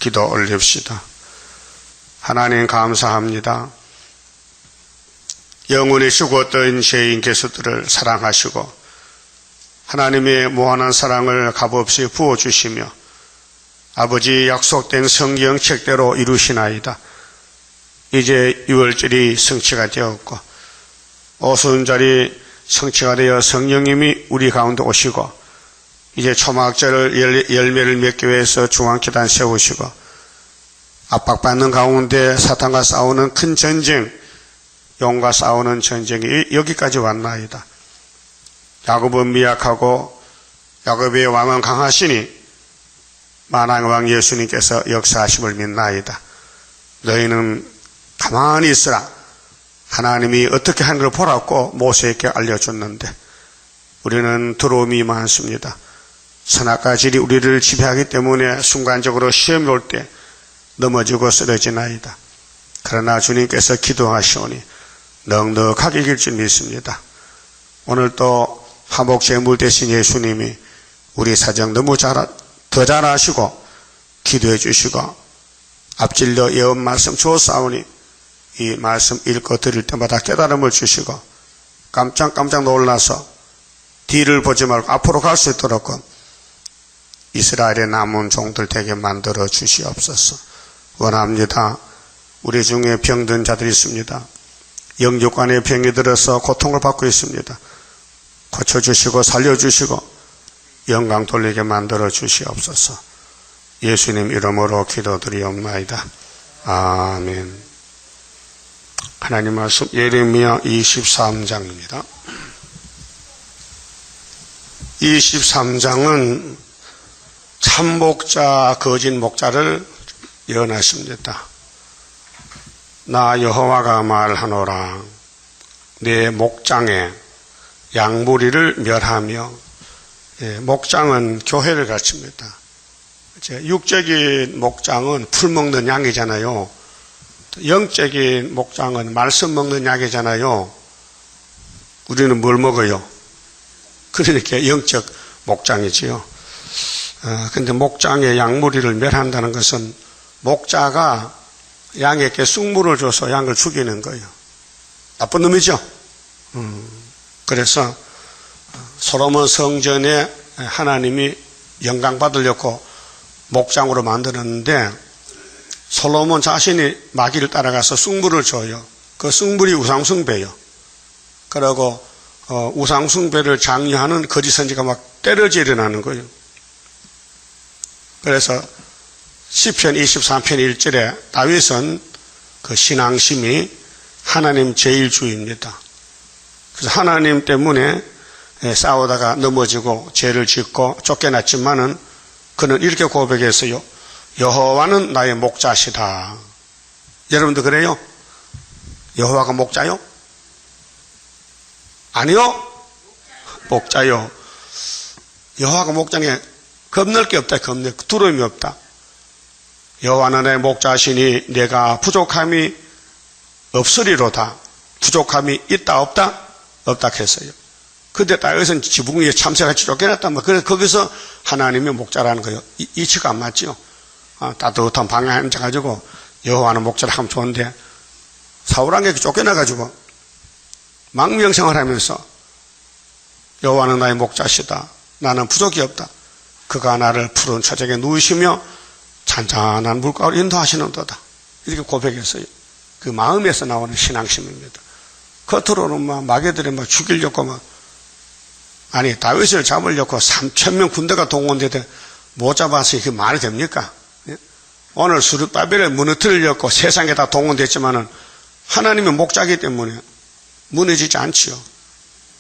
기도 올립시다. 하나님 감사합니다. 영원히 죽었던 죄인 개수들을 사랑하시고 하나님의 무한한 사랑을 값없이 부어주시며 아버지 약속된 성경 책대로 이루시나이다. 이제 유월절이 성취가 되었고 오순절이 성취가 되어 성령님이 우리 가운데 오시고 이제 초막절 열매를 맺기 위해서 중앙기단 세우시고 압박받는 가운데 사탄과 싸우는 큰 전쟁, 영과 싸우는 전쟁이 여기까지 왔나이다. 야곱은 미약하고 야곱의 왕은 강하시니 만왕의 왕 예수님께서 역사하심을 믿나이다. 너희는 가만히 있으라. 하나님이 어떻게 하는 걸 보라고 모세에게 알려줬는데 우리는 두려움이 많습니다. 선악과 질이 우리를 지배하기 때문에 순간적으로 시험이 올 때 넘어지고 쓰러지나이다. 그러나 주님께서 기도하시오니 넉넉하게 이길 줄 믿습니다. 오늘 또 화목제물 대신 예수님이 우리 사정 너무 더 잘 아시고 기도해 주시고 앞질러 예언 말씀 주었사오니 이 말씀 읽고 드릴 때마다 깨달음을 주시고 깜짝 놀라서 뒤를 보지 말고 앞으로 갈 수 있도록 이스라엘의 남은 종들 되게 만들어 주시옵소서. 원합니다. 우리 중에 병든 자들이 있습니다. 영육간의 병이 들어서 고통을 받고 있습니다. 고쳐주시고 살려주시고 영광 돌리게 만들어 주시옵소서. 예수님 이름으로 기도드리옵나이다. 아멘. 하나님 말씀 예레미야 23장입니다. 23장은 참목자 거짓 목자를 예언하십니다. 나 여호와가 말하노라. 내 목장에 양무리를 멸하며, 목장은 교회를 가르칩니다. 육적인 목장은 풀 먹는 양이잖아요. 영적인 목장은 말씀 먹는 양이잖아요. 우리는 뭘 먹어요? 그러니까 영적 목장이지요. 근데 목장에 양무리를 멸한다는 것은 목자가 양에게 쑥물을 줘서 양을 죽이는 거예요. 나쁜 놈이죠. 그래서 솔로몬 성전에 하나님이 영광 받으려고 목장으로 만들었는데 솔로몬 자신이 마귀를 따라가서 쑥물을 줘요. 그 쑥물이 우상숭배예요. 그리고 우상숭배를 장려하는 거짓 선지가 막 때려져 일어나는 거예요. 그래서 시편 23편 1절에 다윗은 그 신앙심이 하나님 제일주의입니다. 그래서 하나님 때문에 싸우다가 넘어지고 죄를 짓고 쫓겨났지만은 그는 이렇게 고백했어요. 여호와는 나의 목자시다. 여러분도 그래요? 여호와가 목자요? 아니요? 목자요. 여호와가 목자니 겁낼 게 없다. 두려움이 없다. 여호와는 내 목자시니 내가 부족함이 없으리로다. 부족함이 있다 없다? 없다 했어요. 근데 다윗은 지붕 위에 참새같이 쫓겨났단 말이에요. 그래서 거기서 하나님의 목자라는 거예요. 이치가 안 맞죠. 따뜻한 방에 앉아가지고 여호와는 목자라 하면 좋은데 사울왕에게 쫓겨나가지고 망명생활 하면서 여호와는 나의 목자시다. 나는 부족이 없다. 그가 나를 푸른 초적에 누우시며 잔잔한 물가로 인도하시는도다. 이렇게 고백했어요. 그 마음에서 나오는 신앙심입니다. 겉으로는 막 마귀들이 막 죽이려고 막 아니 다윗을 잡으려고 3,000명 군대가 동원되되 못 잡아서 이게 말이 됩니까? 오늘 스룹바벨을 무너뜨리려고 세상에 다 동원됐지만은 하나님의 목자이기 때문에 무너지지 않지요.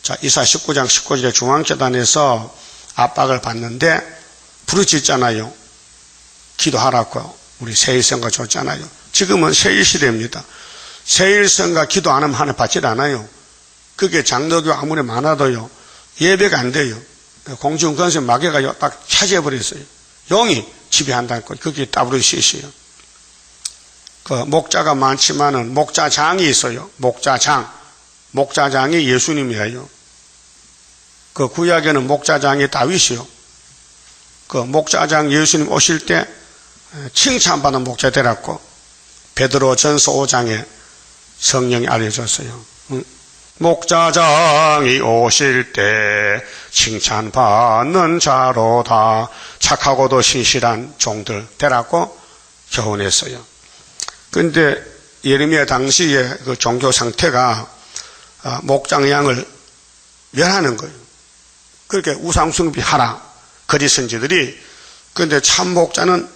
자, 이사 19장 19절에 중앙재단에서 압박을 받는데 부르짖잖아요. 기도하라고 우리 세일성가 줬잖아요. 지금은 세일 시대입니다. 세일성가 기도 안 하면 하나님 받질 않아요. 그게 장로교 아무리 많아도요. 예배가 안 돼요. 공중건설 마귀가 딱 차지해버렸어요. 용이 지배한다는 거. 그게 WCC예요. 그 목자가 많지만은 목자장이 있어요. 목자장. 목자장이 예수님이에요. 그 구약에는 목자장이 다윗이요. 그 목자장 예수님 오실 때 칭찬받은 목자 되라고 베드로 전서 5장에 성령이 알려줬어요. 목자장이 오실 때 칭찬받는 자로다. 착하고도 신실한 종들 되라고 교훈했어요. 그런데 예레미야 당시의 그 종교 상태가 목장 양을 멸하는 거예요. 그렇게 우상숭배하라 거짓 선지들이. 그런데 참 목자는,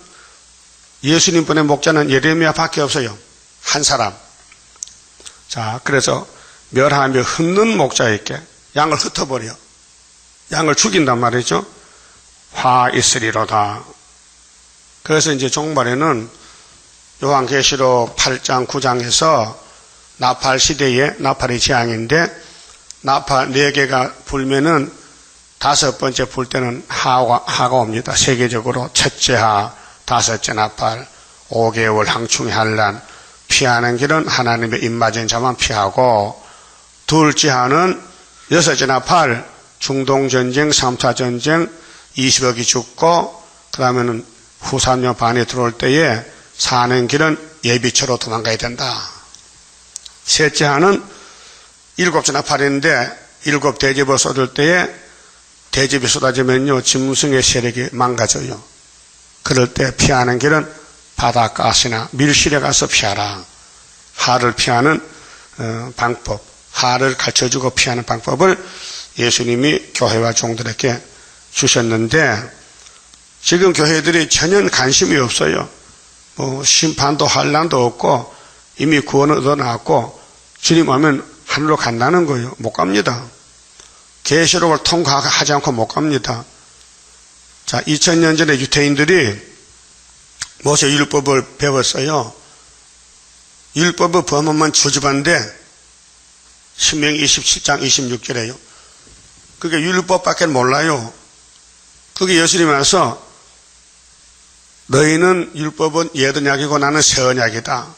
예수님 보낸 목자는 예레미야 밖에 없어요. 한 사람. 자, 그래서 멸하며 흩는 목자에게 양을 흩어버려. 양을 죽인단 말이죠. 화 있으리로다. 그래서 이제 종말에는 요한계시록 8장 9장에서 나팔 시대에, 나팔이 재앙인데 나팔 4개가 불면은 5번째 불 때는 하가 옵니다. 세계적으로 첫째 하, 5째 나팔, 5개월 항충의 환란, 피하는 길은 하나님의 입맞은 자만 피하고, 둘째 하는 6째 나팔, 중동전쟁, 3차 전쟁, 20억이 죽고, 그 다음에는 후 3년 반에 들어올 때에 사는 길은 예비처로 도망가야 된다. 셋째 하는 7째 나팔인데 7 대접을 쏟을 때에 대접이 쏟아지면요, 짐승의 세력이 망가져요. 그럴 때 피하는 길은 바닷가시나 밀실에 가서 피하라. 하를 피하는 방법, 하를 가르쳐주고 피하는 방법을 예수님이 교회와 종들에게 주셨는데, 지금 교회들이 전혀 관심이 없어요. 심판도 환란도 없고 이미 구원을 얻어놨고 주님 오면 하늘로 간다는 거예요. 못 갑니다. 계시록을 통과하지 않고 못 갑니다. 자, 2000년 전에 유태인들이 모세 율법을 배웠어요. 율법을 범하면 저주받는데 신명기 27장 26절에요. 그게 율법밖에 몰라요. 그게 예수님이 와서 너희는 율법은 옛 언약이고 나는 새 언약이다.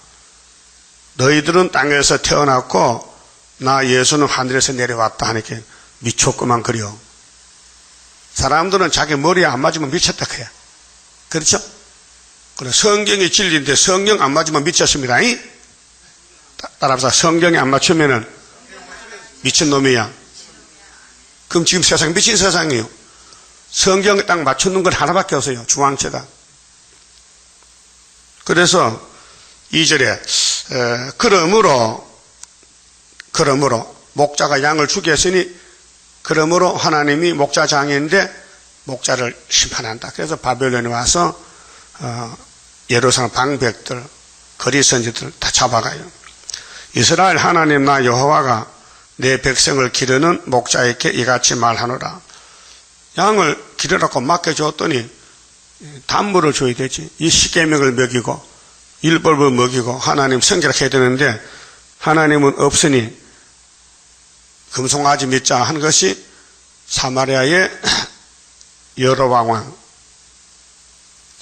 너희들은 땅에서 태어났고 나 예수는 하늘에서 내려왔다 하니까 미쳤구만 그려. 사람들은 자기 머리에 안 맞으면 미쳤다 그래. 그렇죠? 그래, 성경이 진리인데 성경 안 맞으면 미쳤습니다. 따라서 성경에 안 맞추면은 미친놈이야. 그럼 지금 세상 미친 세상이에요. 성경에 딱 맞추는 건 하나밖에 없어요. 중앙체다. 그래서 2절에 그러므로 목자가 양을 죽였으니 그러므로 하나님이 목자장인데 목자를 심판한다. 그래서 바벨론에 와서 예루살렘 방백들, 거리 선지들 다 잡아가요. 이스라엘 하나님 나 여호와가 내 백성을 기르는 목자에게 이같이 말하노라. 양을 기르라고 맡겨줬더니 단물을 줘야 되지. 이 십계명을 먹이고 율법을 먹이고 하나님 성결하게 해야 되는데 하나님은 없으니 금송아지 믿자 한 것이 사마리아의 여로보암 왕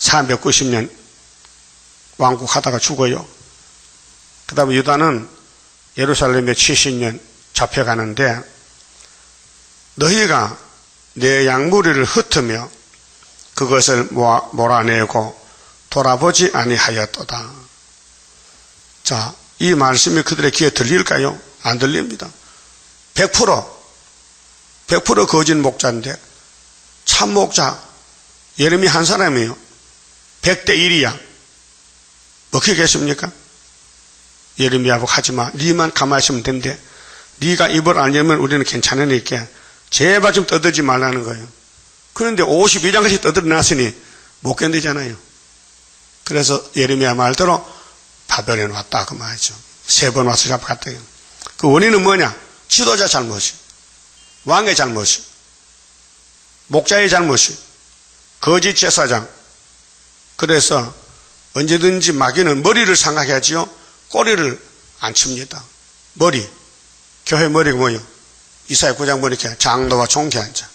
390년 왕국하다가 죽어요. 그 다음에 유다는 예루살렘에 70년 잡혀가는데 너희가 내 양무리를 흩으며 그것을 몰아내고 돌아보지 아니하였도다. 자, 이 말씀이 그들의 귀에 들릴까요? 안 들립니다. 100% 거짓 목자인데 참 목자 예레미야 한 사람이에요. 100대 1이야. 먹히겠습니까? 예레미야하고 하지마. 네만 가만히 있으면 된대. 네가 입을 알려면 우리는 괜찮으니까 제발 좀 떠들지 말라는 거예요. 그런데 52장까지 떠들어놨으니 못 견디잖아요. 그래서 예레미야 말대로 바벨론에 왔다 그 말이죠. 3번 와서 잡아갔대요. 그 원인은 뭐냐? 지도자 잘못이, 왕의 잘못이, 목자의 잘못이, 거짓 제사장. 그래서 언제든지 마귀는 머리를 상하게 하지요. 꼬리를 안 칩니다. 머리. 교회 머리가 뭐예요? 이사야 9장 보니까 장로와 총회 앉아.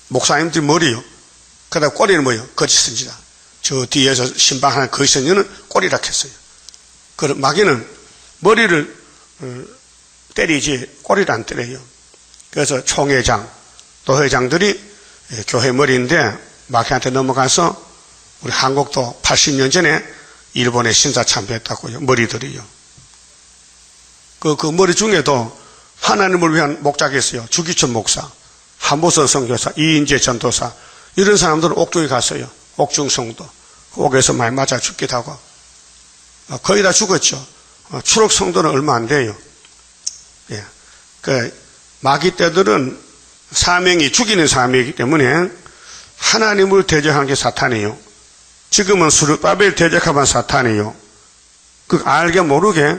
목사님들 머리요. 그 다음 꼬리는 뭐예요? 거짓 선지자. 저 뒤에서 신방하는 거짓 선지는 꼬리라 했어요. 그럼 마귀는 머리를 때리지 꼬리를 안 때려요. 그래서 총회장, 도회장들이 교회 머리인데 마귀한테 넘어가서 우리 한국도 80년 전에 일본에 신사 참배했다고요. 머리들이요. 그 머리 중에도 하나님을 위한 목자가 있어요. 주기천 목사, 한보선 선교사, 이인재 전도사, 이런 사람들은 옥중에 갔어요. 옥중성도. 옥에서 많이 맞아 죽기도 하고. 거의 다 죽었죠. 추록 성도는 얼마 안 돼요. 예. 마귀 떼들은 사명이 죽이는 사명이기 때문에 하나님을 대적하는 게 사탄이에요. 지금은 스룹바벨 대적하면 사탄이에요. 알게 모르게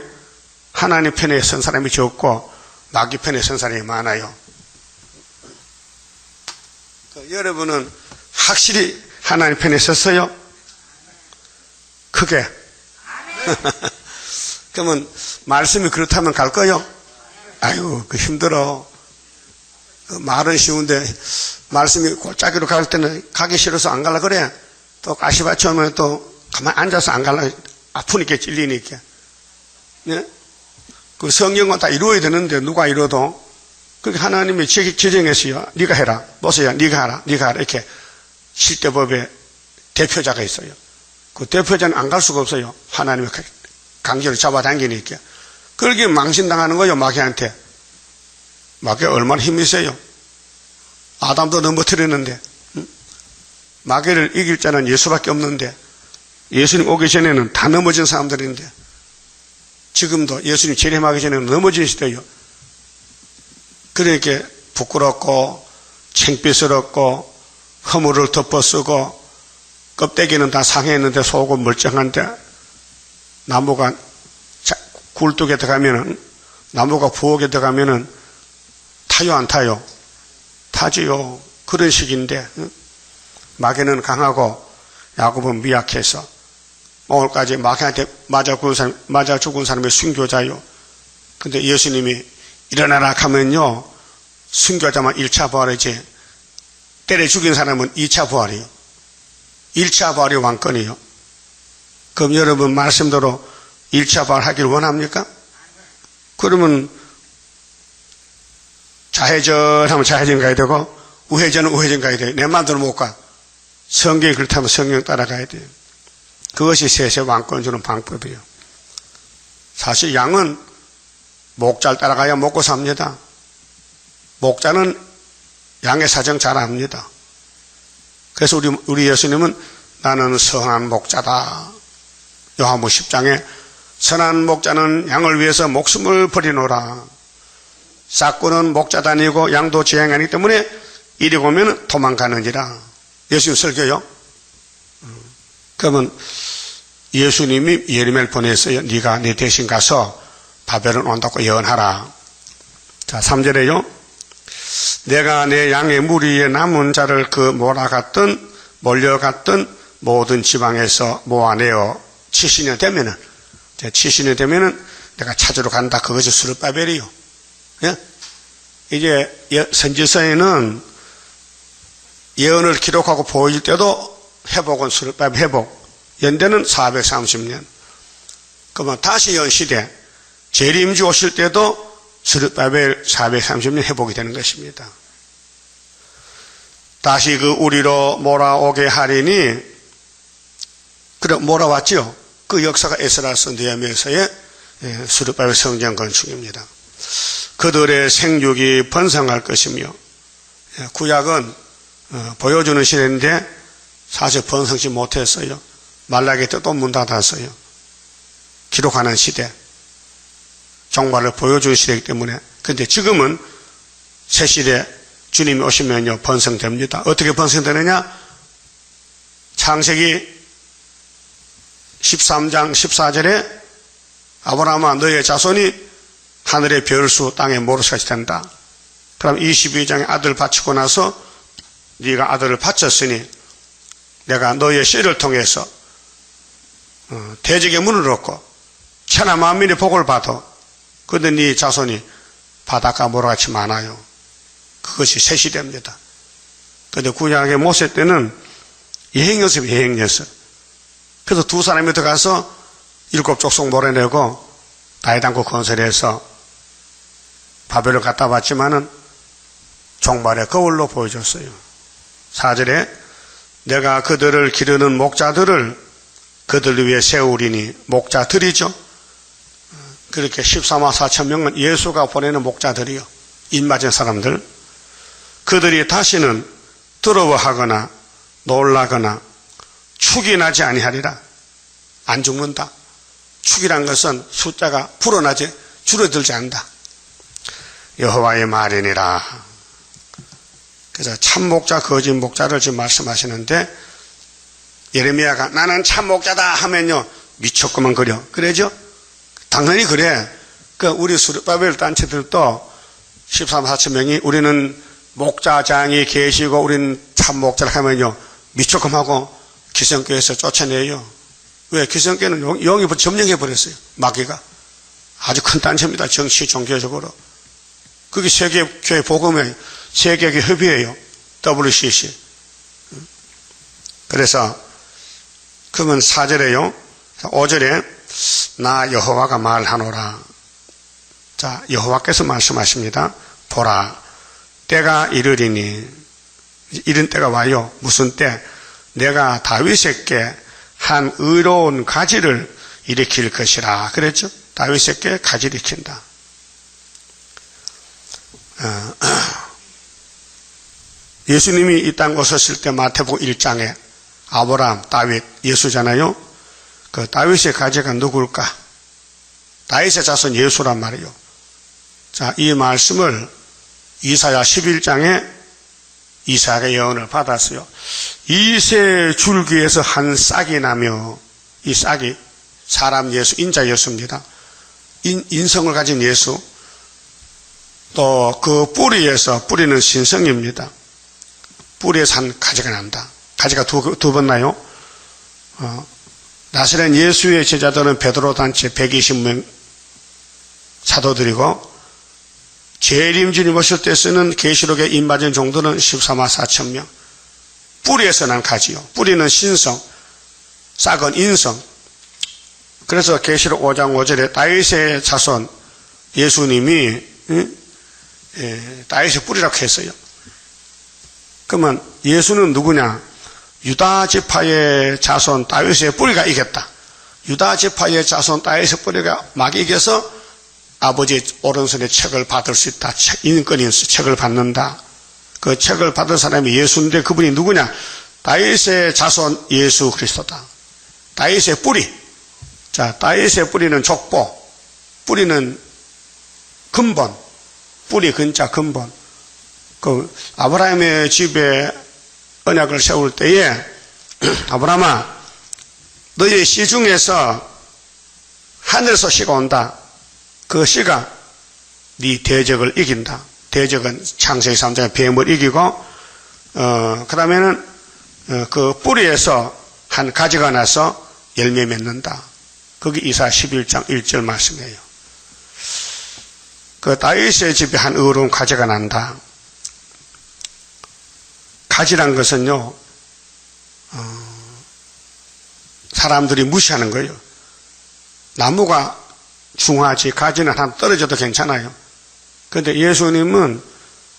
하나님 편에 선 사람이 적고 마귀 편에 선 사람이 많아요. 여러분은 확실히 하나님 편에 섰어요? 크게. 그러면 말씀이 그렇다면 갈 거요? 아유, 힘들어. 말은 쉬운데 말씀이 골짜기로 갈 때는 가기 싫어서 안 갈라 그래. 또 가시밭이 오면 또 가만히 앉아서 안 갈라. 아프니까 찔리니까. 네? 그 성경은 다 이루어야 되는데 누가 이뤄도 그렇게 하나님이 지정했어요. 네가 해라. 보세요. 네가 하라. 네가 하라. 이렇게 실대법에 대표자가 있어요. 그 대표자는 안 갈 수가 없어요. 하나님이 강제로 잡아당기니까. 그렇게 망신당하는 거예요. 마귀한테. 마귀 얼마나 힘이 세요. 아담도 넘어뜨렸는데 마귀를 이길 자는 예수밖에 없는데 예수님 오기 전에는 다 넘어진 사람들인데 지금도 예수님 재림하기 전에는 넘어진 시대예요. 그러니까 부끄럽고 창피스럽고 허물을 덮어쓰고 껍데기는 다 상했는데 속은 멀쩡한데 나무가 굴뚝에 들어가면은 나무가 부엌에 들어가면은 타요 안 타요? 타지요. 그런 식인데 마귀는 강하고 야곱은 미약해서 오늘까지 마귀한테 맞아 죽은 사람의 순교자요. 근데 예수님이 일어나라 하면요. 순교자만 1차 부활이지 때려 죽인 사람은 2차 부활이요. 1차 부활이 왕권이요. 그럼 여러분 말씀대로 1차 부활 하기를 원합니까? 그러면 좌회전 하면 좌회전 가야 되고 우회전은 우회전 가야 돼요. 내 마음대로 못 가. 성경이 그렇다면 성경 따라가야 돼요. 그것이 세세 왕권 주는 방법이에요. 사실 양은 목자를 따라가야 먹고 삽니다. 목자는 양의 사정 잘 압니다. 그래서 우리 예수님은 나는 선한 목자다. 요한복음 10장에 선한 목자는 양을 위해서 목숨을 버리노라. 싹구는 목자도 아니고 양도 지향이 아니기 때문에 이리 오면 도망가는지라. 예수님 설교요. 그러면 예수님이 예레미야를 보냈어요. 네가 내 대신 가서 바벨론 온다고 예언하라. 자, 3절에요. 내가 내 양의 무리에 남은 자를 그 몰려갔던 모든 지방에서 모아내어 70년 되면은 내가 찾으러 간다. 그것이 스룹바벨이요. 예? 이제 선지서에는 예언을 기록하고 보일 때도 회복은 스룹바벨 회복. 연대는 430년. 그러면 다시 연시대 재림주 오실 때도 스룹바벨 430년 회복이 되는 것입니다. 다시 그 우리로 몰아오게 하리니 그래 몰아왔죠. 그 역사가 에스라서 느헤미야서의 스룹바벨 성전 건축입니다. 그들의 생육이 번성할 것이며 구약은 보여주는 시대인데 사실 번성치 못했어요. 말라기 때 또 문 닫았어요. 기록하는 시대. 종말을 보여주는 시대이기 때문에. 근데 지금은 새 시대 주님이 오시면요 번성됩니다. 어떻게 번성되느냐? 창세기 13장 14절에 아브라함아 너의 자손이 하늘의 별수 땅의 모르스같이 된다. 그럼 22장에 아들 바치고 나서 네가 아들을 바쳤으니 내가 너의 씨를 통해서 대적의 문을 얻고 천하 만민의 복을 받아. 그런데 네 자손이 바닷가 모래같이 많아요. 그것이 새 시대입니다. 그런데 구약의 모세 때는 여행연습. 그래서 두 사람이 들어가서 7 족속 몰아내고 다이당고 건설해서 바벨을 갖다 봤지만은 종말의 거울로 보여줬어요. 4절에 내가 그들을 기르는 목자들을 그들 위해 세우리니, 목자들이죠. 그렇게 14만 4천 명은 예수가 보내는 목자들이요, 입맞은 사람들. 그들이 다시는 두려워하거나 놀라거나 축이 나지 아니하리라. 안 죽는다. 축이란 것은 숫자가 불어나지 줄어들지 않는다. 여호와의 말이니라. 그래서 참 목자, 거짓 목자를 지금 말씀하시는데, 예레미야가 나는 참 목자다 하면요, 미쳤구만 그려. 그래죠? 당연히 그래. 우리 수르바벨 단체들도 13, 4천 명이 우리는 목자장이 계시고 우리는 참 목자를 하면요, 미쳤구만 하고 기성교회에서 쫓아내요. 왜? 기성교회는 영입을 점령해버렸어요. 마귀가. 아주 큰 단체입니다. 정치, 종교적으로. 그게 세계교회 복음의 세계교회 협의회예요. WCC. 그래서 그러면 4절에요. 5절에 나 여호와가 말하노라. 자, 여호와께서 말씀하십니다. 보라, 때가 이르리니, 이런 때가 와요. 무슨 때? 내가 다윗에게 한 의로운 가지를 일으킬 것이라 그랬죠. 다윗에게 가지를 일으킨다. 예수님이 이 땅 오셨을 때 마태복음 1장에 아브라함, 다윗, 예수잖아요. 그 다윗의 가지가 누굴까? 다윗의 자손 예수란 말이에요. 자, 이 말씀을 이사야 11장에 이사야가 예언을 받았어요. 이새 줄기에서 한 싹이 나며, 이 싹이 사람 예수, 인자 예수입니다. 인성을 가진 예수. 또 그 뿌리에서, 뿌리는 신성입니다. 뿌리에서 한 가지가 난다. 가지가 두 번 나요. 나사렛 예수의 제자들은 베드로 단체 120명 사도들이고, 재림주님 오실 때 쓰는 계시록에 입맞은 종들은 14만 4천 명. 뿌리에서 난 가지요. 뿌리는 신성, 싹은 인성. 그래서 계시록 5장 5절에 다윗의 자손 예수님이 다윗의 뿌리라고 했어요. 그러면 예수는 누구냐? 유다 지파의 자손 다윗의 뿌리가 이겼다. 유다 지파의 자손 다윗의 뿌리가 막 이겨서 아버지 오른손에 책을 받을 수 있다. 인권이 책을 받는다. 그 책을 받을 사람이 예수인데 그분이 누구냐? 다윗의 자손 예수 그리스도다. 다윗의 뿌리. 자, 다윗의 뿌리는 족보, 뿌리는 근본, 뿌리 근자 근본. 그 아브라함의 집에 언약을 세울 때에 아브라함아, 너의 씨 중에서 하늘에서 씨가 온다. 그 씨가 네 대적을 이긴다. 대적은 창세기 3장의 뱀을 이기고, 그 다음에는 그 뿌리에서 한 가지가 나서 열매 맺는다. 그게 이사야 11장 1절 말씀이에요. 그 다윗의 집에 한 의로운 가지가 난다. 가지란 것은요, 사람들이 무시하는 거예요. 나무가 중하지 가지는 하나 떨어져도 괜찮아요. 그런데 예수님은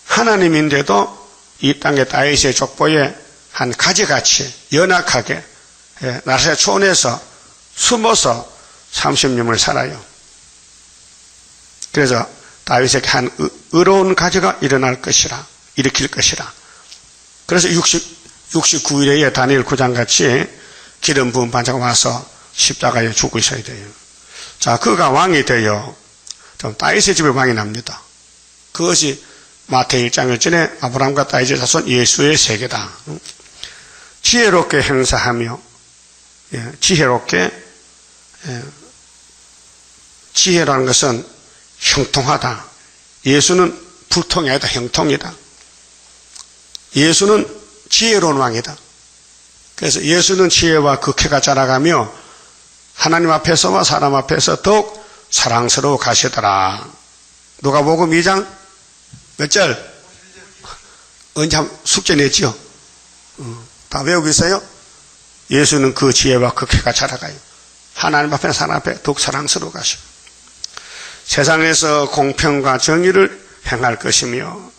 하나님인데도 이 땅의 다윗의 족보에 한 가지같이 연약하게 나사렛 촌에서 숨어서 30년을 살아요. 그래서 다윗에게 한 의로운 가지가 일어날 것이라, 일으킬 것이라. 그래서 69일에 다니엘 9장같이 기름 부은 반자가 와서 십자가에 죽고 있어야 돼요. 자, 그가 왕이 되어 좀 다윗의 집에 왕이 납니다. 그것이 마태 1장을 전에 아브라함과 다윗의 자손 예수의 세계다. 지혜롭게 행사하며, 지혜롭게, 지혜라는 것은 형통하다. 예수는 불통이 아니다. 형통이다. 예수는 지혜로운 왕이다. 그래서 예수는 지혜와 극회가 자라가며 하나님 앞에서와 사람 앞에서 더욱 사랑스러워 가시더라. 누가복음 2장 몇 절? 언제 숙제 냈지요? 다 외우고 있어요? 예수는 그 지혜와 극회가 자라가요. 하나님 앞에 사람 앞에 더욱 사랑스러워 가시고 세상에서 공평과 정의를 행할 것이며,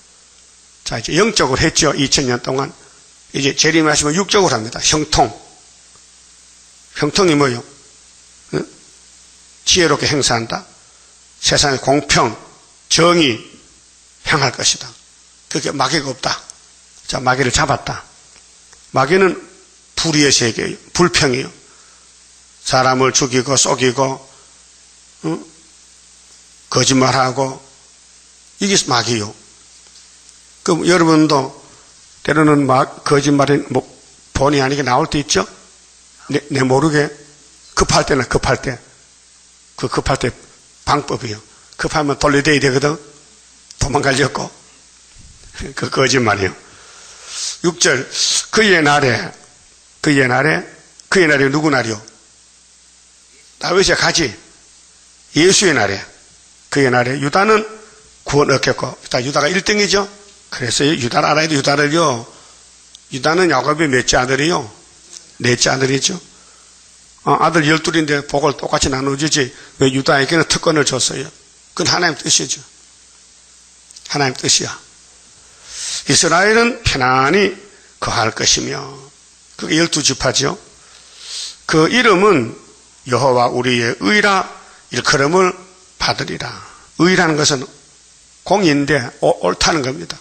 자, 이제 영적으로 했죠. 2000년 동안 이제 재림하시면 육적으로 합니다. 형통. 형통이 뭐예요? 응? 지혜롭게 행사한다. 세상에 공평, 정의 향할 것이다. 그렇게 마귀가 없다. 자, 마귀를 잡았다. 마귀는 불의의 세계예요. 불평이에요. 사람을 죽이고 속이고 응? 거짓말하고 이게 마귀요. 그럼 여러분도 때로는 거짓말이 본의 아니게 나올 때 있죠? 내 모르게 급할 때는 급할 때. 그 급할 때 방법이요. 급하면 돌려대야 되거든. 도망가려고. 그 거짓말이요. 6절. 그의 날에 누구 날이요? 다윗의 가지. 예수의 날에. 그의 날에 유다는 구원 얻겠고, 유다가 1등이죠? 그래서 유다를 알아야 돼, 유다를요. 유다는 야곱의 몇째 아들이요? 넷째 아들이죠. 아들 12인데 복을 똑같이 나눠주지, 왜 유다에게는 특권을 줬어요? 그건 하나님 뜻이죠. 하나님 뜻이야. 이스라엘은 편안히 거할 것이며, 그게 12지파죠. 그 이름은 여호와 우리의 의라 일컬음을 받으리라. 의라는 것은 공인데 옳다는 겁니다.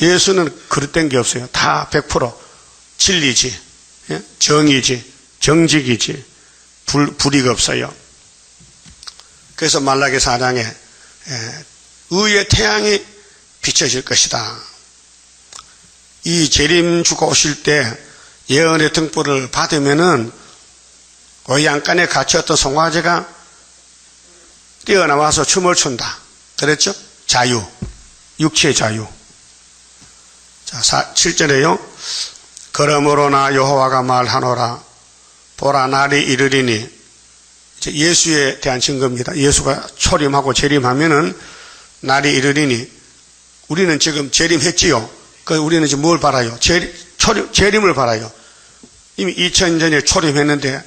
예수는 그릇된 게 없어요. 다 100% 진리지, 정의지, 정직이지, 불의가 없어요. 그래서 말라기 4장에 의의 태양이 비춰질 것이다. 이 재림 주가 오실 때 예언의 등불을 받으면은 의양간에 갇혔던 송아지가 뛰어나와서 춤을 춘다. 그랬죠? 자유. 육체의 자유. 자, 7절에요. 그러므로 나 여호와가 말하노라. 보라, 날이 이르리니. 이제 예수에 대한 증거입니다. 예수가 초림하고 재림하면은 날이 이르리니. 우리는 지금 재림했지요. 우리는 지금 뭘 바라요? 재림을 바라요. 이미 2000년에 초림했는데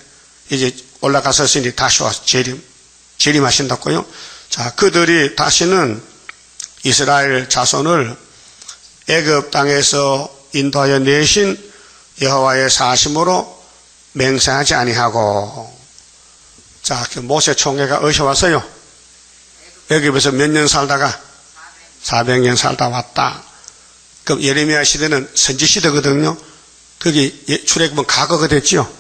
이제 올라가셨으니 다시 와서 재림하신다고요. 자, 그들이 다시는 이스라엘 자손을 애굽 땅에서 인도하여 내신 여호와의 사심으로 맹세하지 아니하고. 자, 그 모세 총회가 어디서 왔어요? 애굽에서 몇 년 살다가 400년 살다 왔다. 그럼 예레미야 시대는 선지 시대거든요. 그게 출애굽은 과거가 됐죠.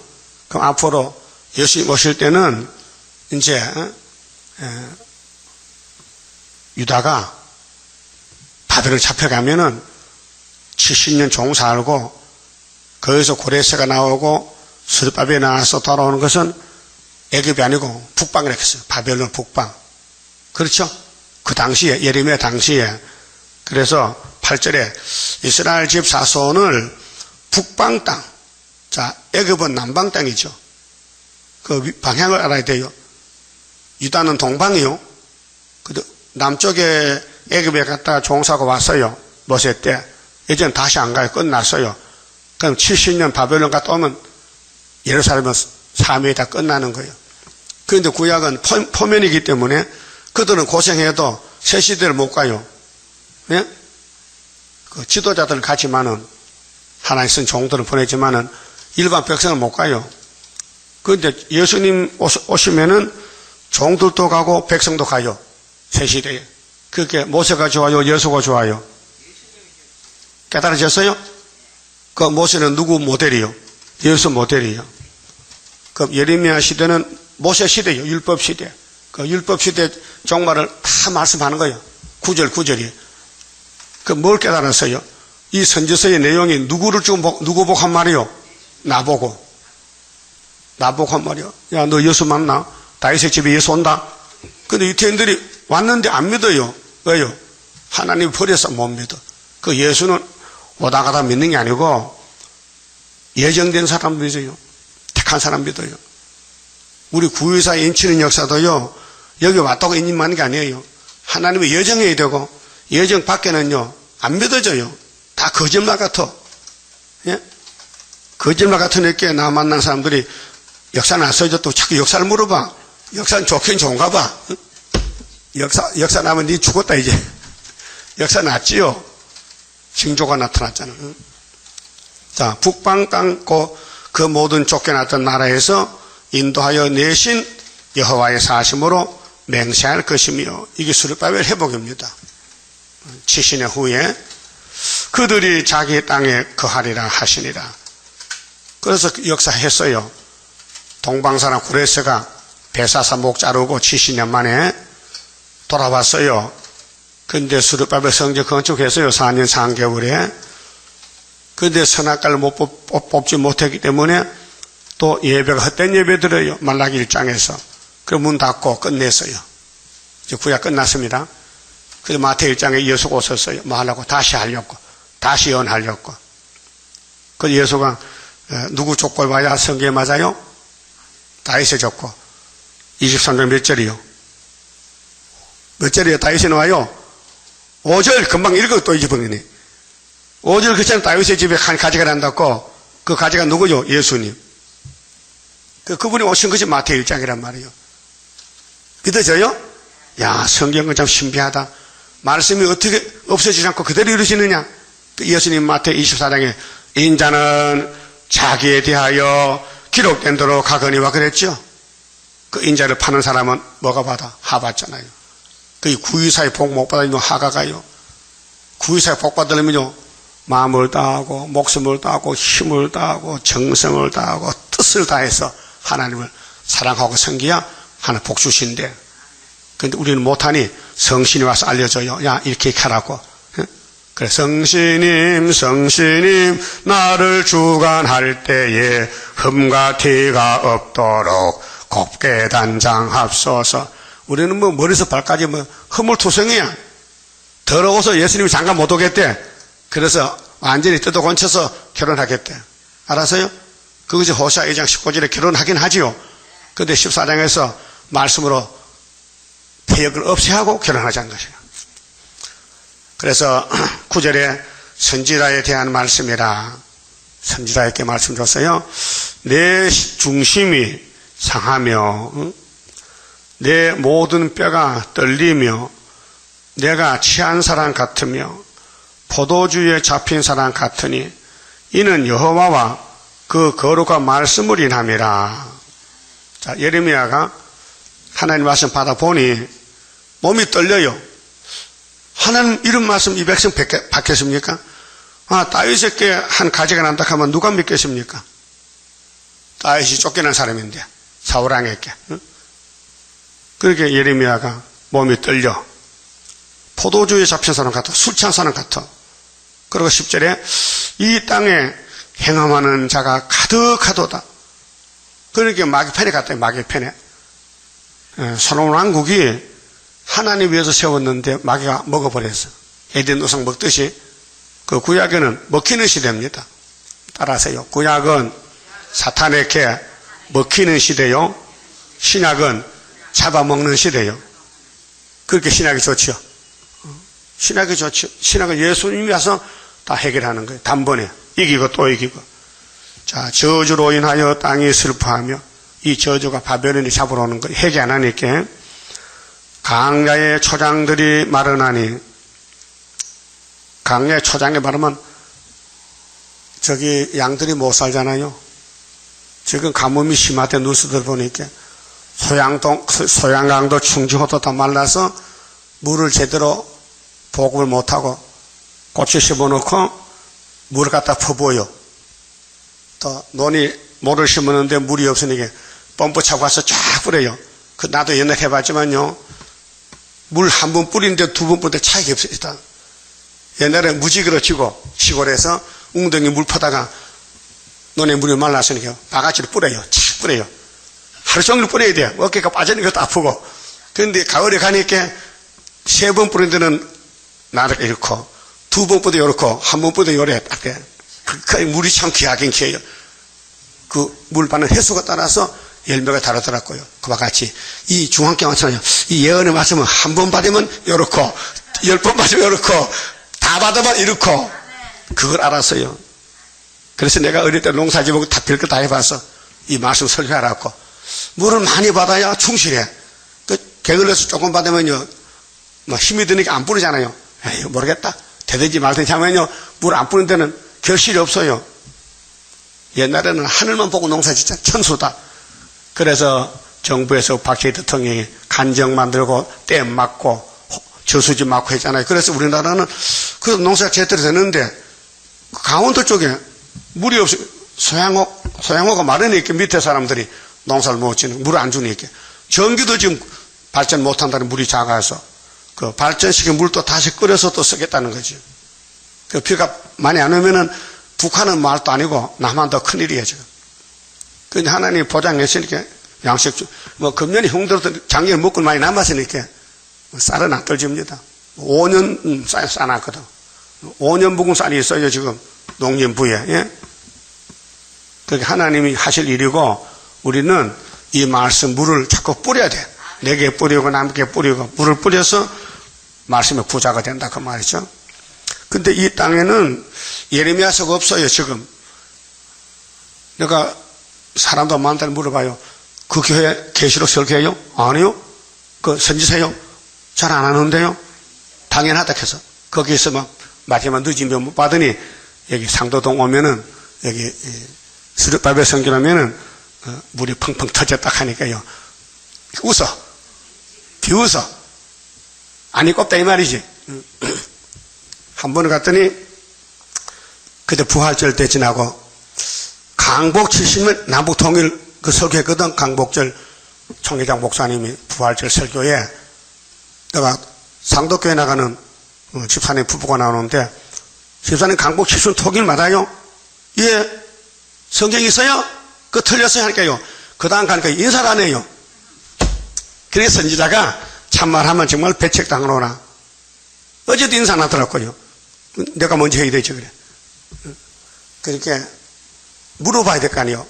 그럼 앞으로 예수님 오실 때는 이제 유다가 바벨을 잡혀가면은 70년 종사 알고 거기서 고레스가 나오고 스룹바벨이 나와서 돌아오는 것은 애굽이 아니고 북방이라고 했어요. 바벨론 북방. 그렇죠? 그 당시에, 예레미야 당시에. 그래서 8절에 이스라엘 집 자손을 북방 땅. 자, 애굽은 남방 땅이죠. 그 방향을 알아야 돼요. 유다는 동방이요. 남쪽에 애굽에 갔다가 종사하고 왔어요. 모세 때. 이제는 다시 안 가요. 끝났어요. 그럼 70년 바벨론 갔다 오면 예루살렘은 사명이 다 끝나는 거예요. 그런데 구약은 포면이기 때문에 그들은 고생해도 새 시대를 못 가요. 예? 그 지도자들은 가지만은 하나님 쓴 종들을 보내지만은 일반 백성은 못 가요. 그런데 예수님 오시면은 종들도 가고 백성도 가요. 새 시대에. 그게 모세가 좋아요? 예수가 좋아요? 깨달아졌어요? 그 모세는 누구 모델이요? 예수 모델이요. 그 예레미야 시대는 모세 시대요. 율법 시대. 그 율법 시대 종말을 다 말씀하는 거예요. 9절이. 그 뭘 깨달았어요? 이 선지서의 내용이 누구 보고 한 말이요? 나보고 한 말이요. 야, 너 예수 만나? 다윗의 집에 예수 온다? 근데 유태인들이 왔는데 안 믿어요. 왜요? 하나님 버려서 못 믿어. 그 예수는 오다 가다 믿는 게 아니고 예정된 사람 믿어요. 택한 사람 믿어요. 우리 구유사 인치는 역사도요. 여기 왔다고 인임하는 게 아니에요. 하나님의 예정해야 되고 예정 밖에는요. 안 믿어져요. 다 거짓말 같아. 예? 거짓말 같으니까 나 만난 사람들이 역사는 안 써졌다고 자꾸 역사를 물어봐. 역사는 좋긴 좋은가 봐. 역사 나면 니 죽었다 이제. 역사 났지요. 징조가 나타났잖아. 자, 북방 땅, 그 모든 쫓겨났던 나라에서 인도하여 내신 여호와의 사심으로 맹세할 것이며, 이게 수르바벨 회복입니다. 70년 후에 그들이 자기 땅에 거하리라 하시니라. 그래서 역사했어요. 동방사람 구레스가 베사사 목 자르고 70년 만에 돌아왔어요. 근데 수르바벨 성전 건축했어요. 4년 3개월에. 근데 선악과를 뽑지 못했기 때문에 또 예배가 헛된 예배 드려요. 말라기 1장에서. 그럼 문 닫고 끝냈어요. 이제 구약 끝났습니다. 그래서 마태 1장에 예수가 오셨어요. 뭐 하려고? 다시 하려고. 다시 연하려고. 그 예수가 누구 족골 봐야 성경에 맞아요? 다윗의 족골. 23장 몇 절이요? 몇 절이요? 다윗에 나와요? 5절 금방 읽어 또 잊어버리네. 5절 그처럼 다윗의 집에 한 가지가 난다고. 그 가지가 누구요? 예수님. 그분이 오신 것이 마태 1장이란 말이에요. 믿어져요? 야, 성경은 참 신비하다. 말씀이 어떻게 없어지지 않고 그대로 이루어지느냐? 예수님 마태 24장에 인자는 자기에 대하여 기록된 대로 가거니와 그랬죠. 그 인자를 파는 사람은 뭐가 받아? 하 받잖아요. 그 구유사의 복 못 받으면 하가 가요. 구유사의 복 받으려면요, 마음을 다하고 목숨을 다하고 힘을 다하고 정성을 다하고 뜻을 다해서 하나님을 사랑하고 섬기야 하나 복 주신대. 근데 우리는 못하니 성신이 와서 알려줘요. 야, 이렇게 하라고. 그래, 성신님 나를 주관할 때에 흠과 티가 없도록 곱게 단장합소서. 우리는 뭐 머리에서 발까지 뭐 허물투성이야. 더러워서 예수님이 장가 못 오겠대. 그래서 완전히 뜯어 건쳐서 결혼하겠대. 알았어요? 그것이 호시아 2장 19절에 결혼하긴 하지요. 근데 14장에서 말씀으로 폐역을 없애하고 결혼하자는 것이에요. 그래서 9절에 선지자에 대한 말씀이라. 선지자에게 말씀 줬어요. 내 중심이 상하며 내 모든 뼈가 떨리며 내가 취한 사람 같으며 포도주에 잡힌 사람 같으니 이는 여호와와 그 거룩한 말씀을 인함이라. 자, 예레미야가 하나님 말씀 받아보니 몸이 떨려요. 하나님 이런 말씀 이 백성 받겠습니까? 아, 다윗에게 한 가지가 난다 하면 누가 믿겠습니까? 다윗이 쫓겨난 사람인데 사울왕에게. 응? 그렇게 예레미야가 몸이 떨려. 포도주에 잡힌 사람 같아. 술 취한 사람 같아. 그리고 10절에 이 땅에 행함하는 자가 가득하도다. 그렇게 마귀편에 갔다. 마귀편에. 솔로몬 왕국이 하나님 위해서 세웠는데 마귀가 먹어버렸어. 에덴 우상 먹듯이. 그 구약에는 먹히는 시대입니다. 따라하세요. 구약은 사탄에게 먹히는 시대요. 신약은 잡아먹는 시대요. 그렇게 신약이 좋죠. 신약이 좋죠. 신약은 예수님이 와서 다 해결하는 거예요. 단번에. 이기고 또 이기고. 자, 저주로 인하여 땅이 슬퍼하며 이 저주가 바벨론이 잡으러 오는 거예요. 회개 안 하니까. 강야의 초장들이 마르나니, 강야의 초장에 마르면 저기 양들이 못 살잖아요. 지금 가뭄이 심하대 뉴스들 보니까 소양강도 충주호도 다 말라서 물을 제대로 보급을 못하고 꽃을 심어놓고 물을 갖다 퍼부어요. 또 논이 모를 심었는데 물이 없으니까 펌프 차고 가서 쫙 뿌려요. 그 나도 옛날에 해봤지만요, 물 한 번 뿌리는데 두 번 뿌리는데 차이가 없어요. 옛날에 무지개로 치고 시골에서 웅덩이 물 퍼다가 논에 물이 말랐으니까 바가지로 뿌려요. 착 뿌려요. 하루 종일 뿌려야 돼요. 어깨가 빠지는 것도 아프고. 그런데 가을에 가니까 세 번 뿌린 데는 나를 이렇고, 두 번 뿌려도 이렇고, 한 번 뿌려도 요래 딱 돼. 그 물이 참 귀하긴 귀해요. 그 물 받는 횟수가 따라서 열매가 다르더라고요. 그와 같이 이 중앙교 마찬가지요. 이 예언의 말씀은 한 번 받으면 이렇고, 10번 받으면 이렇고, 다 받으면 이렇고. 그걸 알았어요. 그래서 내가 어릴 때 농사지보고 다 별거 다 해봐서 이 말씀 설교하라고. 물을 많이 받아야 충실해. 그 게을러서 조금 받으면요, 뭐 힘이 드니까 안 뿌리잖아요. 에이, 모르겠다. 되든지 말든지 하면요, 물 안 뿌리는 데는 결실이 없어요. 옛날에는 하늘만 보고 농사 짓자. 천수다. 그래서 정부에서 박정희 대통령이 간정 만들고 댐 막고 저수지 막고 했잖아요. 그래서 우리나라는 그 농사가 제대로 되는데 강원도 쪽에 물이 없이 소양호가 마르니까 밑에 사람들이 농사를 못 짓는, 물을 안 주니까. 전기도 지금 발전 못한다는, 물이 작아서. 그 발전시킨 물도 다시 끓여서 또 쓰겠다는 거지. 그 비가 많이 안 오면은 북한은 말도 아니고 남한 더 큰일이에요, 지금. 근데 하나님이 보장했으니까 양식, 금년에 형들도 작년에 먹고 많이 남았으니까 쌀은 안 떨집니다. 5년 싸놨거든. 5년 묵은 쌀이 있어요, 지금. 농림부에. 예? 그게 하나님이 하실 일이고, 우리는 이 말씀, 물을 자꾸 뿌려야 돼. 내게 뿌리고 남게 뿌리고, 물을 뿌려서 말씀의 부자가 된다, 그 말이죠. 근데 이 땅에는 예레미야서가 없어요, 지금. 내가 사람도 많다고 물어봐요. 그 교회 계시록 설교해요? 아니요. 그 선지서요? 잘 안 하는데요? 당연하다 해서. 거기 있으면 마지막 늦으면 못 받으니, 여기 상도동 오면은, 여기 수렵밥에 성결하면은, 물이 펑펑 터졌다 하니까요. 웃어. 비웃어. 아니, 꼽다 이 말이지. 한 번을 갔더니, 그때 부활절 때 지나고, 강복 70년 남북 통일 그 설교했거든. 강복절 총회장 목사님이 부활절 설교에. 내가 상도교회 나가는 집사님 부부가 나오는데, 집사님 강복 70년 통일 맞아요? 예. 성경 있어요? 그거 틀렸어요 하니까요. 그 다음 가니까 인사를 안 해요. 그래서 선지자가 참말하면 정말 배책당하노나. 어제도 인사 안 하더라고요. 내가 먼저 해야 되죠, 그래. 그렇게 물어봐야 될 거 아니에요.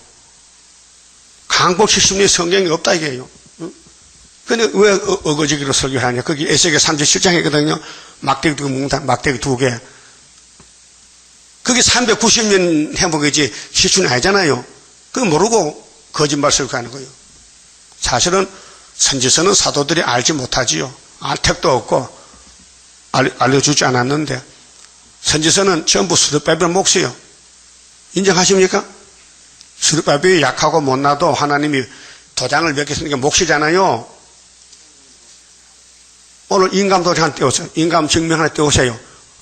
강복 70년에 성경이 없다 이게요. 근데 왜 어거지기로 설교하냐. 거기 에스겔 37장이거든요. 막대기 두 개. 그게 390년 해먹이지 시춘이 아니잖아요. 그거 모르고 거짓말 설교하는 거예요. 사실은 선지서는 사도들이 알지 못하지요. 알 택도 없고 알려주지 않았는데, 선지서는 전부 수르바벨 몫이요. 인정하십니까? 수르바벨이 약하고 못나도 하나님이 도장을 몇 개 쓰는 게 몫이잖아요. 오늘 인감 도장 하나 떼오세요. 인감 증명 하나 떼오세요.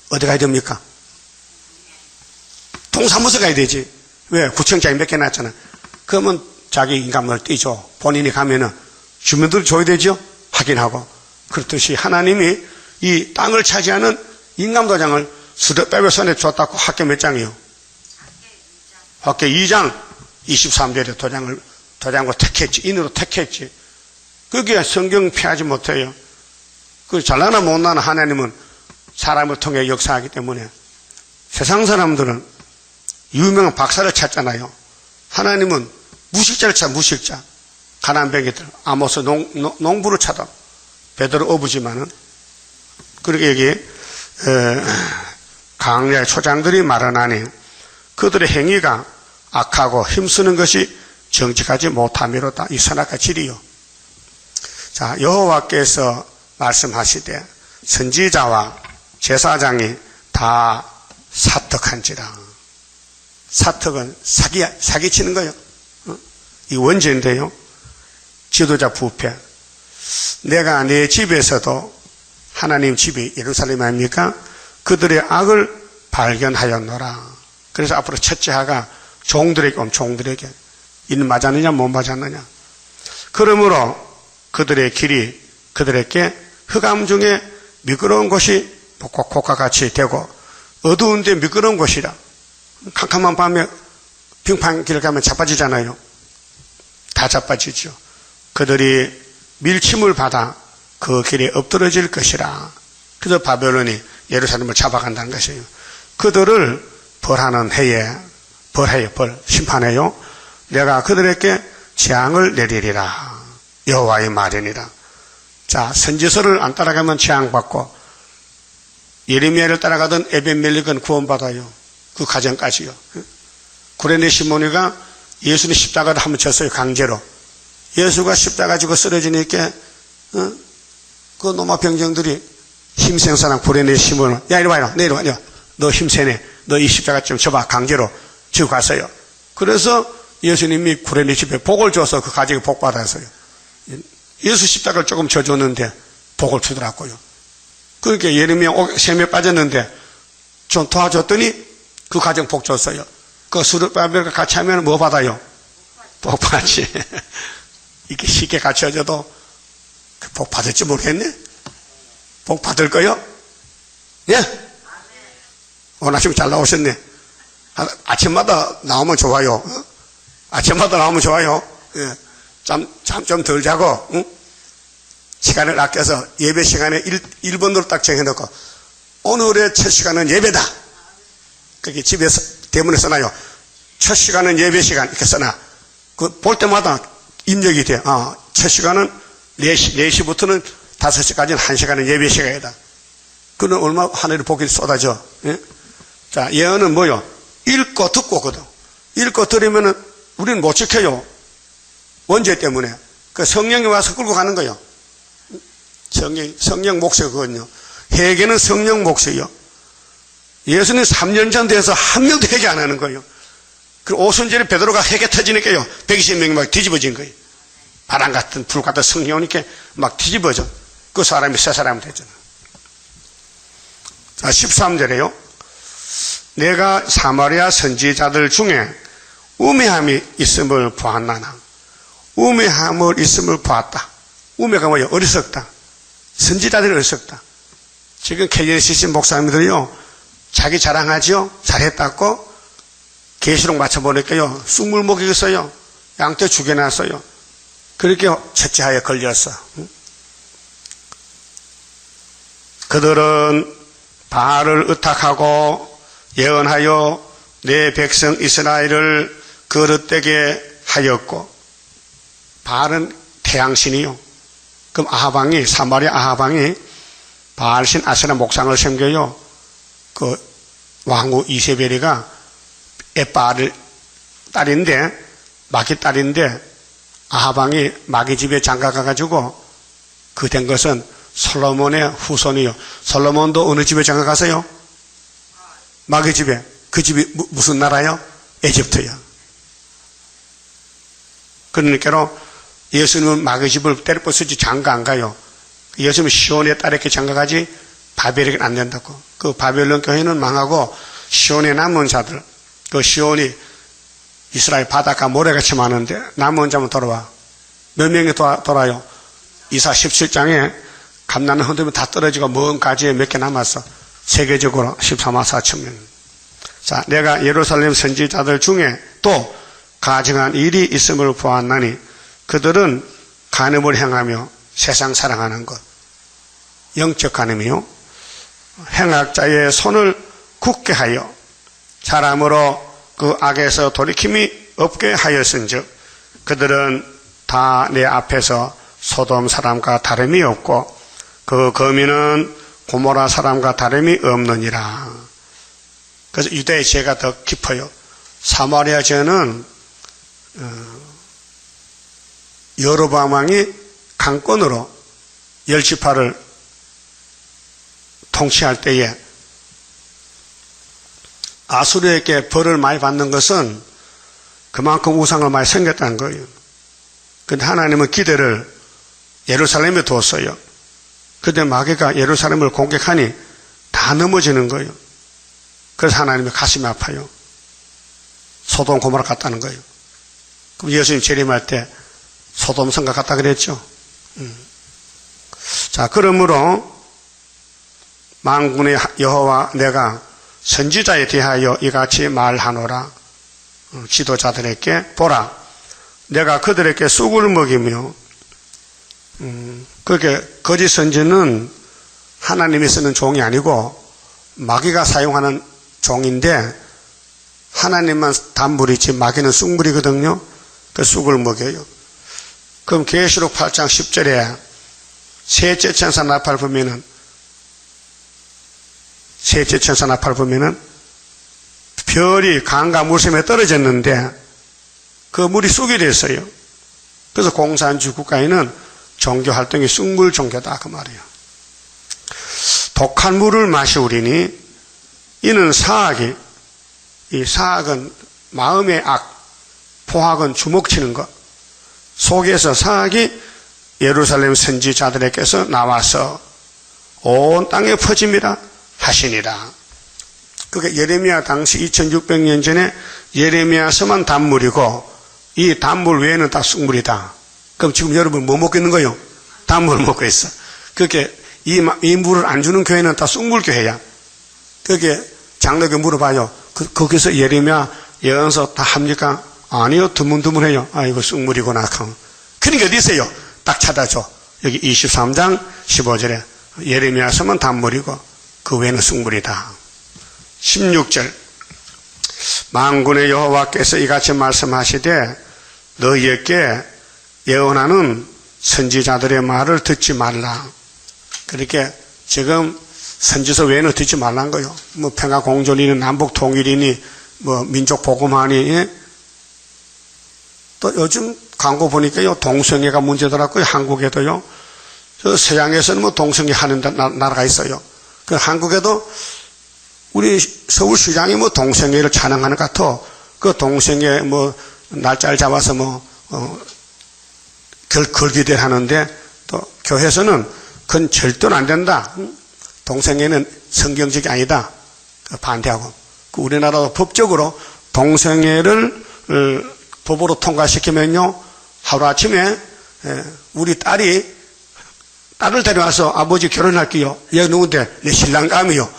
어디 가야 됩니까? 동사무소 가야 되지. 왜? 구청장이 몇 개 났잖아. 그러면 자기 인감을 떼죠. 본인이 가면은 주민들 줘야 되죠. 확인하고. 그렇듯이 하나님이 이 땅을 차지하는 인감도장을 수르바벨 손에 줬다고 학계 몇 장이요? 학계 2장 23절에 도장으로 택했지. 인으로 택했지. 그게 성경 피하지 못해요. 그 잘나나 못나나 하나님은 사람을 통해 역사하기 때문에. 세상 사람들은 유명한 박사를 찾잖아요. 하나님은 무식자를 찾아, 무식자. 가난뱅이들, 아모스 농부를 찾아. 베드로 어부지만은. 그렇게 여기 강야의 초장들이 말하나니 그들의 행위가 악하고 힘쓰는 것이 정직하지 못함이로다. 이 선악과 질이요. 자, 여호와께서 말씀하시되 선지자와 제사장이 다 사특한지라. 사특은 사기치는 거예요. 이 원죄인데요. 지도자 부패. 내가 내 집에서도, 하나님 집이 예루살렘 아닙니까? 그들의 악을 발견하였노라. 그래서 앞으로 첫째 하가 종들에게 이는 맞았느냐 못 맞았느냐. 그러므로 그들의 길이 그들에게 흑암 중에 미끄러운 곳이 곡과 같이 되고 어두운데 미끄러운 곳이라. 캄캄한 밤에 빙판 길을 가면 자빠지잖아요. 다 자빠지죠. 그들이 밀침을 받아 그 길에 엎드러질 것이라. 그래서 바벨론이 예루살렘을 잡아간다는 것이에요. 그들을 벌하는 해에, 심판해요. 내가 그들에게 재앙을 내리리라. 여호와의 말이니라. 자, 선지서를 안 따라가면 재앙받고, 예레미야를 따라가던 에벤멜렉은 구원받아요. 그 가정까지요. 구레네 시몬이가 예수님 십자가를 한번 졌어요, 강제로. 예수가 십자가 지고 쓰러지니까, 그 노마 병정들이 힘센 사람 구레네 시몬을, 야, 이리 와. 너 힘세네. 너 이 십자가 좀 져봐. 강제로 지고 갔어요. 그래서 예수님이 구레네 집에 복을 줘서 그 가족이 복 받았어요. 예수 십자가를 조금 져줬는데 복을 주더라고요. 그러니까 예레미야 셈에 빠졌는데 좀 도와줬더니 그 가정 복 줬어요. 그 스룹바벨과 같이 하면 뭐 받아요? 복 받지. 이렇게 쉽게 같이 해줘도 복 받을지 모르겠네. 복 받을 거요? 예? 오늘 아침 잘 나오셨네. 아침마다 나오면 좋아요. 어? 아침마다 나오면 좋아요. 예. 잠 좀 덜 자고, 응? 시간을 아껴서 예배 시간에 1번으로 딱 정해놓고, 오늘의 첫 시간은 예배다. 그게 집에서, 대문에 써놔요. 첫 시간은 예배 시간, 이렇게 써놔. 그 볼 때마다 입력이 돼. 첫 시간은 4시부터는 5시까지는 1시간은 예배 시간이다. 그는 얼마 하늘의 복이 쏟아져. 예? 자, 예언은 뭐요? 읽고 듣고 거든. 읽고 들으면은 우리는 못 지켜요. 원죄 때문에. 그 성령이 와서 끌고 가는 거예요. 성령 몫이 그거든요. 회개는 성령 몫이에요. 예수님 3년 전 돼서 한 명도 회개 안 하는 거예요. 그 오순절에 베드로가 회개 터지니까요. 120명이 막 뒤집어진 거예요. 바람 같은 불 같은 성령이 오니까 막 뒤집어져. 그 사람이 새 사람이 되잖아. 자, 13절에요. 내가 사마리아 선지자들 중에 우매함이 있음을 보았나나. 우매함을 있음을 보았다. 우매가 뭐예요? 어리석다. 선지자들이 어리석다. 지금 KNCC 목사님들이요, 자기 자랑하죠? 잘했다고 계시록 맞춰보니까요, 쑥물 먹이겠어요. 양떼 죽여놨어요. 그렇게 첫째하에 걸렸어. 그들은 바알을 의탁하고 예언하여 내 백성 이스라엘을 그릇되게 하였고, 바알은 태양신이요. 그럼 아하방이, 사마리아 아하방이 바알신 아세라 목상을 섬겨요. 그 왕후 이세벨이가 에바알 딸인데, 마귀 딸인데, 아하방이 마귀 집에 장가가가지고 그 된 것은 솔로몬의 후손이요. 솔로몬도 어느 집에 장가가세요? 마귀 집에. 그 집이 무슨 나라요? 에집트요. 그러니까 예수님은 마귀 집을 때려부수지 장가 안 가요. 예수님은 시온의 딸에게 장가가지 바벨에게 안 된다고. 그 바벨론 교회는 망하고 시온에 남은 자들, 그 시온이 이스라엘 바닷가 모래같이 많은데 남은 자만 돌아와. 몇 명이 돌아요? 이사 17장에 감나는 흔들면 다 떨어지고 먼 가지에 몇 개 남았어. 세계적으로 14만 4천 명. 자, 내가 예루살렘 선지자들 중에 또 가증한 일이 있음을 보았나니 그들은 간음을 행하며 세상 사랑하는 것. 영적 간음이요. 행악자의 손을 굳게 하여 사람으로 그 악에서 돌이킴이 없게 하였은즉 그들은 다 내 앞에서 소돔 사람과 다름이 없고 그 거민은 고모라 사람과 다름이 없느니라. 그래서 유대의 죄가 더 깊어요. 사마리아 죄는 여로보암 왕이 강권으로 열지파를 통치할 때에 아수르에게 벌을 많이 받는 것은 그만큼 우상을 많이 섬겼다는 거예요. 그런데 하나님은 기대를 예루살렘에 뒀어요. 그런데 마귀가 예루살렘을 공격하니 다 넘어지는 거예요. 그래서 하나님의 가슴이 아파요. 소돔 고모라 같다는 거예요. 그럼 예수님 재림할 때 소돔 성가 같다 그랬죠. 자, 그러므로 만군의 여호와 내가 선지자에 대하여 이같이 말하노라. 지도자들에게 보라. 내가 그들에게 쑥을 먹이며 그렇게 거짓 선지는 하나님이 쓰는 종이 아니고 마귀가 사용하는 종인데 하나님만 단물이지 마귀는 쑥물이거든요. 그 쑥을 먹여요. 그럼 계시록 8장 10절에 셋째 천사 나팔 보면은 셋째 천사 나팔 보면은 별이 강과 물샘에 떨어졌는데 그 물이 쑥이 됐어요. 그래서 공산주의 국가에는 종교 활동이 쑥물 종교다 그 말이에요. 독한 물을 마시우리니 이는 사악이, 이 사악은 마음의 악, 포악은 주먹치는 것. 속에서 사악이 예루살렘 선지자들에게서 나와서 온 땅에 퍼짐이라 하시니라. 그게 예레미야 당시 2600년 전에 예레미야서만 단물이고 이 단물 외에는 다 쑥물이다. 그럼 지금 여러분 뭐 먹고 있는 거예요? 단물 먹고 있어. 그게 이 물을 안 주는 교회는 다 쑥물 교회야. 그게 장로교 물어봐요. 거기서 예레미야 예언서 다 합니까? 아니요, 드문드문해요. 아, 이거 쑥물이구나. 그러니까 어디 있어요? 딱 찾아줘. 여기 23장 15절에 예레미야서만 단물이고 그 외에는 쑥물이다. 16절 만군의 여호와께서 이같이 말씀하시되 너희에게 예언하는 선지자들의 말을 듣지 말라. 그렇게 지금 선지서 외에는 듣지 말란 거요. 뭐 평화공존이니 남북통일이니 뭐 민족복음하니 또 요즘 광고 보니까요 동성애가 문제더라고요. 한국에도요. 저 서양에서는 뭐 동성애 하는 나라가 있어요. 그 한국에도 우리 서울시장이 뭐 동성애를 찬양하는 것 같아. 그 동성애 뭐 날짜를 잡아서 뭐 걸기대를 하는데 또 교회에서는 그건 절대로 안 된다. 동성애는 성경적이 아니다. 반대하고. 우리나라도 법적으로 동성애를 법으로 통과시키면요 하루아침에 우리 딸을 데려와서 아버지 결혼할게요. 얘 누군데? 내 신랑감이요.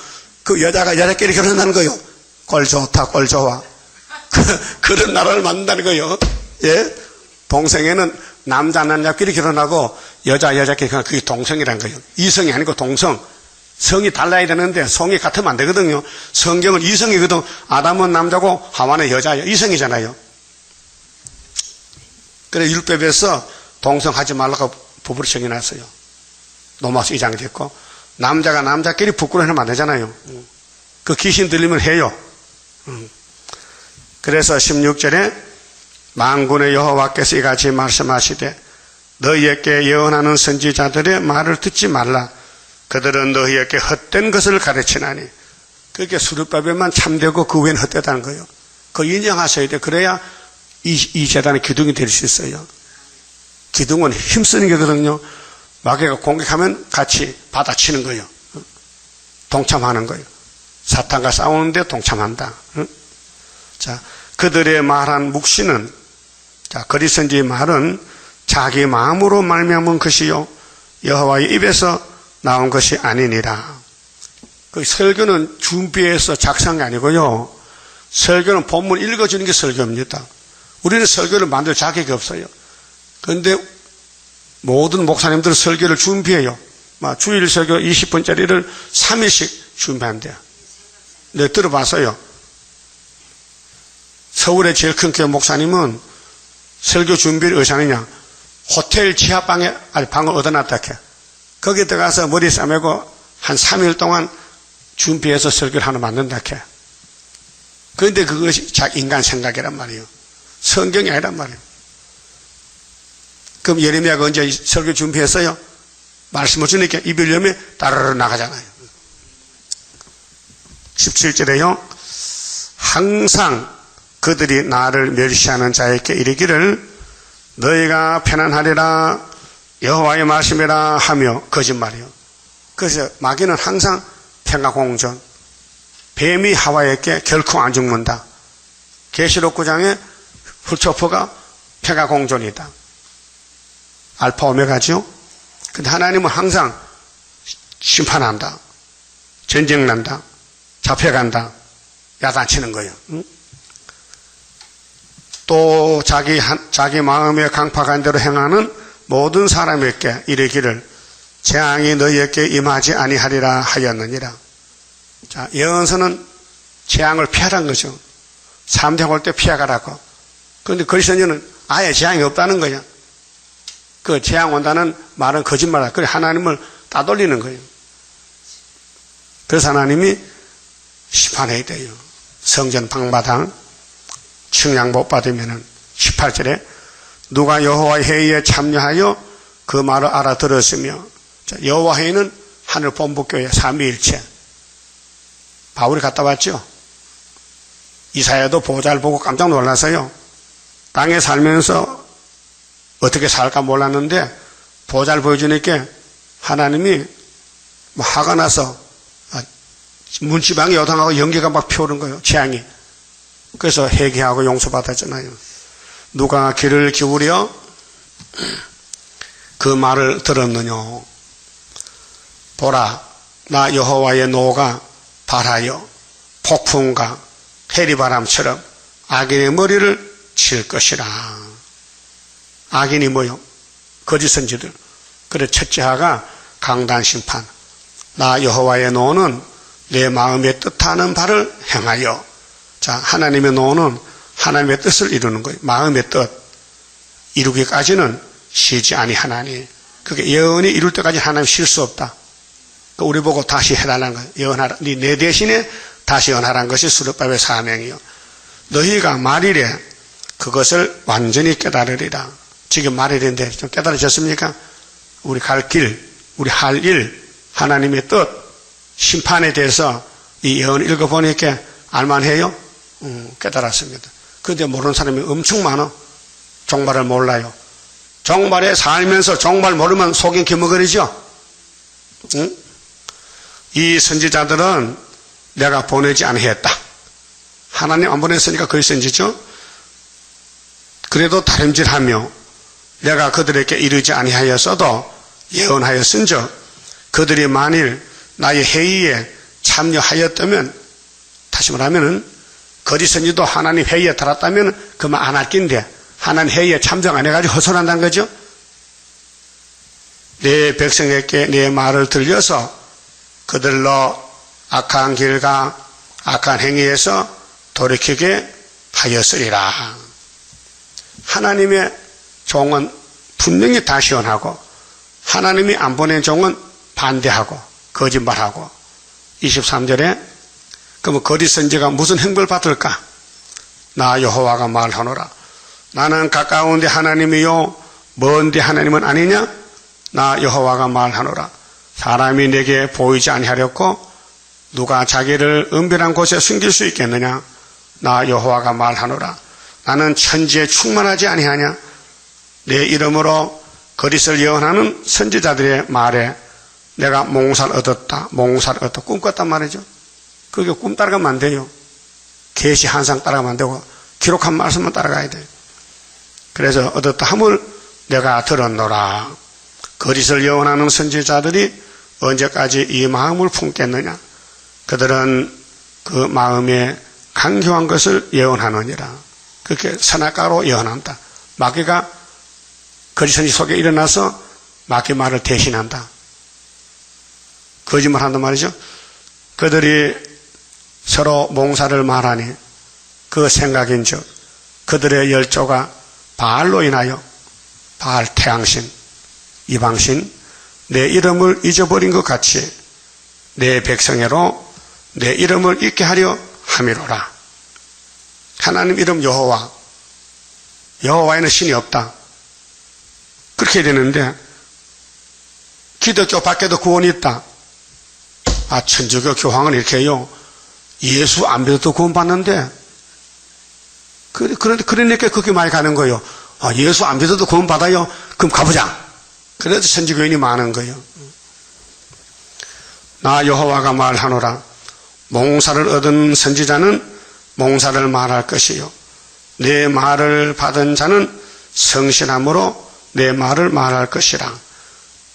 그 여자가 여자끼리 결혼한다는 거요. 꼴 좋다, 꼴 좋아. 그런 나라를 만든다는 거요. 예? 동성애는 남자끼리 결혼하고 여자끼리 결혼하고 그게 동성이라는 거예요. 이성이 아니고 동성. 성이 달라야 되는데 성이 같으면 안 되거든요. 성경은 이성이거든. 아담은 남자고 하와는 여자예요. 이성이잖아요. 그래 율법에서 동성하지 말라고 법으로 정해놨어요. 로마서 2장이 됐고 남자가 남자끼리 부끄러워하면 안 되잖아요. 그 귀신 들리면 해요. 그래서 16절에 만군의 여호와께서 이같이 말씀하시되 너희에게 예언하는 선지자들의 말을 듣지 말라. 그들은 너희에게 헛된 것을 가르치나니. 그렇게 수律법에만 참되고 그 외에는 헛되다는 거예요. 그거 인정하셔야 돼. 그래야 이 재단의 기둥이 될 수 있어요. 기둥은 힘쓰는 거거든요. 마귀가 공격하면 같이 받아치는 거예요. 동참하는 거예요. 사탄과 싸우는데 동참한다. 자, 그들의 말한 묵시는, 자, 거짓선지의 말은 자기 마음으로 말미암은 것이요 여호와의 입에서 나온 것이 아니니라. 그 설교는 준비해서 작성한 게 아니고요. 설교는 본문 읽어주는 게 설교입니다. 우리는 설교를 만들 자격이 없어요. 그런데 모든 목사님들은 설교를 준비해요. 주일 설교 20분짜리를 3일씩 준비한대요. 네, 들어봤어요. 서울의 제일 큰 교회 목사님은 설교 준비를 어디서 하느냐. 호텔 지하방에 방을 얻어놨다 해. 거기 들어가서 머리 싸매고 한 3일 동안 준비해서 설교를 하나 만든다 해. 그런데 그것이 자기 인간 생각이란 말이에요. 성경이 아니란 말이에요. 그럼 예레미야가 언제 설교 준비했어요? 말씀을 주니까 이별염에 따르르 나가잖아요. 17절에요. 항상 그들이 나를 멸시하는 자에게 이르기를 너희가 편안하리라 여호와의 말씀이라 하며 거짓말이요. 그래서 마귀는 항상 평화공존. 뱀이 하와에게 결코 안 죽는다. 계시록 9장에 훌초퍼가 평화공존이다. 알파 오메가죠. 근데 하나님은 항상 심판한다. 전쟁난다. 잡혀간다. 야단치는 거예요. 응? 또 자기 마음에 강팍한 대로 행하는 모든 사람에게 이르기를 재앙이 너희에게 임하지 아니하리라 하였느니라. 자, 예언서는 재앙을 피하라는 거죠. 사람들이 올 때 피해가라고. 그런데 그리스도인은 아예 재앙이 없다는 거야. 그 재앙 온다는 말은 거짓말이야. 그래 하나님을 따돌리는 거예요. 그래서 하나님이 심판해야 돼요. 성전 방마당 측량 못 받으면은 18절에 누가 여호와의 회의에 참여하여 그 말을 알아들었으며, 여호와 회의는 하늘 본부교회 삼위일체. 바울이 갔다 왔죠. 이사야도 보좌를 보고 깜짝 놀라서요. 땅에 살면서 어떻게 살까 몰랐는데 보잘 보여주니까 하나님이 뭐 화가 나서 문지방에 여당하고 연기가 막 피오른 거예요. 재앙이. 그래서 회개하고 용서받았잖아요. 누가 귀를 기울여 그 말을 들었느냐. 보라, 나 여호와의 노가 발하여 폭풍과 해리바람처럼 악인의 머리를 칠 것이라. 악인이 뭐요? 거짓 선지들. 그래 첫째가 강단 심판. 나 여호와의 노는 내 마음에 뜻하는 바를 행하여. 자, 하나님의 노는 하나님의 뜻을 이루는 거예요. 마음의 뜻 이루기까지는 쉬지 아니하나니. 그게 예언이 이룰 때까지 하나님 쉴 수 없다. 우리 보고 다시 해달라는 거예요. 예언하라. 내 대신에 다시 예언하라는 것이 수르바벨의 사명이요. 너희가 말이래 그것을 완전히 깨달으리라. 지금 말이래인데 좀 깨달으셨습니까? 우리 갈 길, 우리 할 일, 하나님의 뜻, 심판에 대해서 이 예언을 읽어보니까 알만해요? 깨달았습니다. 그런데 모르는 사람이 엄청 많아. 종말을 몰라요. 종말에 살면서 종말 모르면 속인 기머거리죠? 응? 이 선지자들은 내가 보내지 아니했다. 하나님 안 보냈으니까 그의 선지죠. 그래도 다름질하며 내가 그들에게 이르지 아니하였어도 예언하였은즉 그들이 만일 나의 회의에 참여하였다면, 다시 말하면 거짓 선지도 하나님 회의에 달았다면 그만 안 할 낀데 하나님 회의에 참석 안 해가지고 헛소리한다는 거죠. 내 백성에게 내 말을 들려서 그들로 악한 길과 악한 행위에서 돌이키게 하였으리라. 하나님의 종은 분명히 다 시원하고 하나님이 안 보낸 종은 반대하고 거짓말하고. 23절에 그러면 거짓 선지가 무슨 행벌 받을까? 나 여호와가 말하노라. 나는 가까운데 하나님이요 먼데 하나님은 아니냐? 나 여호와가 말하노라. 사람이 내게 보이지 아니하렸고 누가 자기를 은밀한 곳에 숨길 수 있겠느냐? 나 여호와가 말하노라. 나는 천지에 충만하지 아니하냐? 내 이름으로 거짓을 예언하는 선지자들의 말에 내가 몽살 얻었다, 몽살 얻었다, 꿈 꿨단 말이죠. 그게 꿈 따라가면 안 돼요. 계시 한상 따라가면 안 되고 기록한 말씀만 따라가야 돼요. 그래서 얻었다 함을 내가 들었노라. 거짓을 예언하는 선지자들이 언제까지 이 마음을 품겠느냐? 그들은 그 마음에 강교한 것을 예언하느니라. 그렇게 선악가로 예언한다. 마귀가 거짓 선지 속에 일어나서 마귀 말을 대신한다. 거짓말 한단 말이죠. 그들이 서로 몽사를 말하니 그 생각인즉 그들의 열조가 바알로 인하여 바알 태양신, 이방신, 내 이름을 잊어버린 것 같이 내 백성애로 내 이름을 잊게 하려 함이로라. 하나님 이름 여호와, 여호와에는 신이 없다. 그렇게 되는데 기독교 밖에도 구원이 있다. 천주교 교황은 이렇게 해요. 예수 안 믿어도 구원받는데, 그러니까 그렇게 많이 가는 거예요. 예수 안 믿어도 구원받아요? 그럼 가보자. 그래서 천주교인이 많은 거예요. 나 여호와가 말하노라. 몽사를 얻은 선지자는 몽사를 말할 것이요. 내 말을 받은 자는 성실함으로 내 말을 말할 것이라.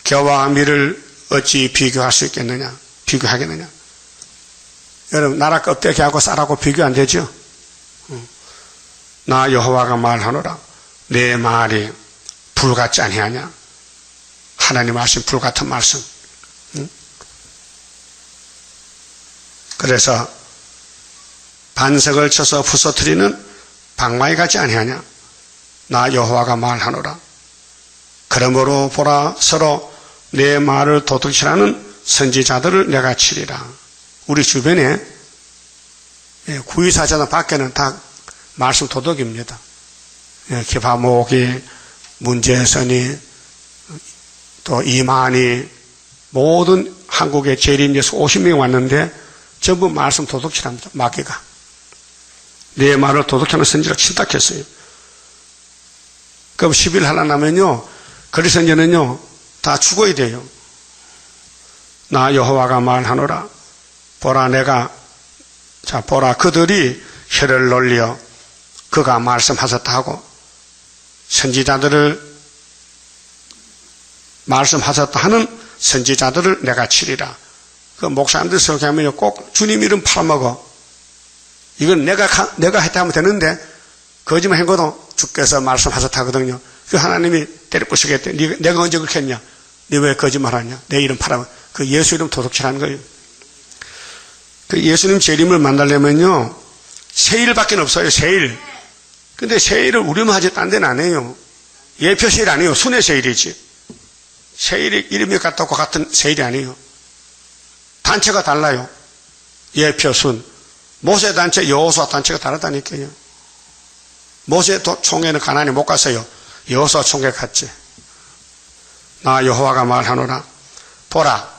겨와 밀을 어찌 비교할 수 있겠느냐? 비교하겠느냐? 여러분, 나라 껍데기하고 쌀하고 비교 안 되죠? 나 여호와가 말하노라. 내 말이 불 같지 아니하냐? 하나님 하신 불 같은 말씀. 그래서 반석을 쳐서 부서뜨리는 방망이 같지 아니하냐? 나 여호와가 말하노라. 그러므로 보라, 서로 내 말을 도둑질하는 선지자들을 내가 치리라. 우리 주변에 구의사자나 밖에는 다 말씀 도둑입니다. 기바목이, 문재선이, 또 이만희, 모든 한국의 재림에서 50명이 왔는데 전부 말씀 도둑질합니다. 마귀가. 내 말을 도둑질하는 선지자를 침탁했어요. 그럼 10일 하려면요, 그래서 이제는요, 다 죽어야 돼요. 나 여호와가 말하노라. 보라, 보라, 그들이 혀를 놀려 그가 말씀하셨다 하고, 선지자들을 말씀하셨다 하는 선지자들을 내가 치리라. 그 목사님들 설교하면 꼭 주님 이름 팔아먹어. 이건 내가 했다 하면 되는데, 거짓말 한 것도 주께서 말씀하셨다 하거든요. 그 하나님이 때려부시겠대. 내가 언제 그렇게 했냐? 네 왜 거짓말 하냐? 내 이름 팔아먹어. 그 예수 이름 도둑질하는 거예요. 그 예수님 재림을 만나려면요, 세일밖에 없어요, 세일. 근데 세일을 우리만 하지 딴 데는 안 해요. 예표 세일 아니에요. 순회 세일이지. 세일이 이름이 같다고 같은 세일이 아니에요. 단체가 달라요. 예표, 순. 모세 단체, 여호수아 단체가 다르다니까요. 모세 총회는 가나안에 못 갔어요. 여호수아 총회 갔지. 나 여호와가 말하노라. 보라,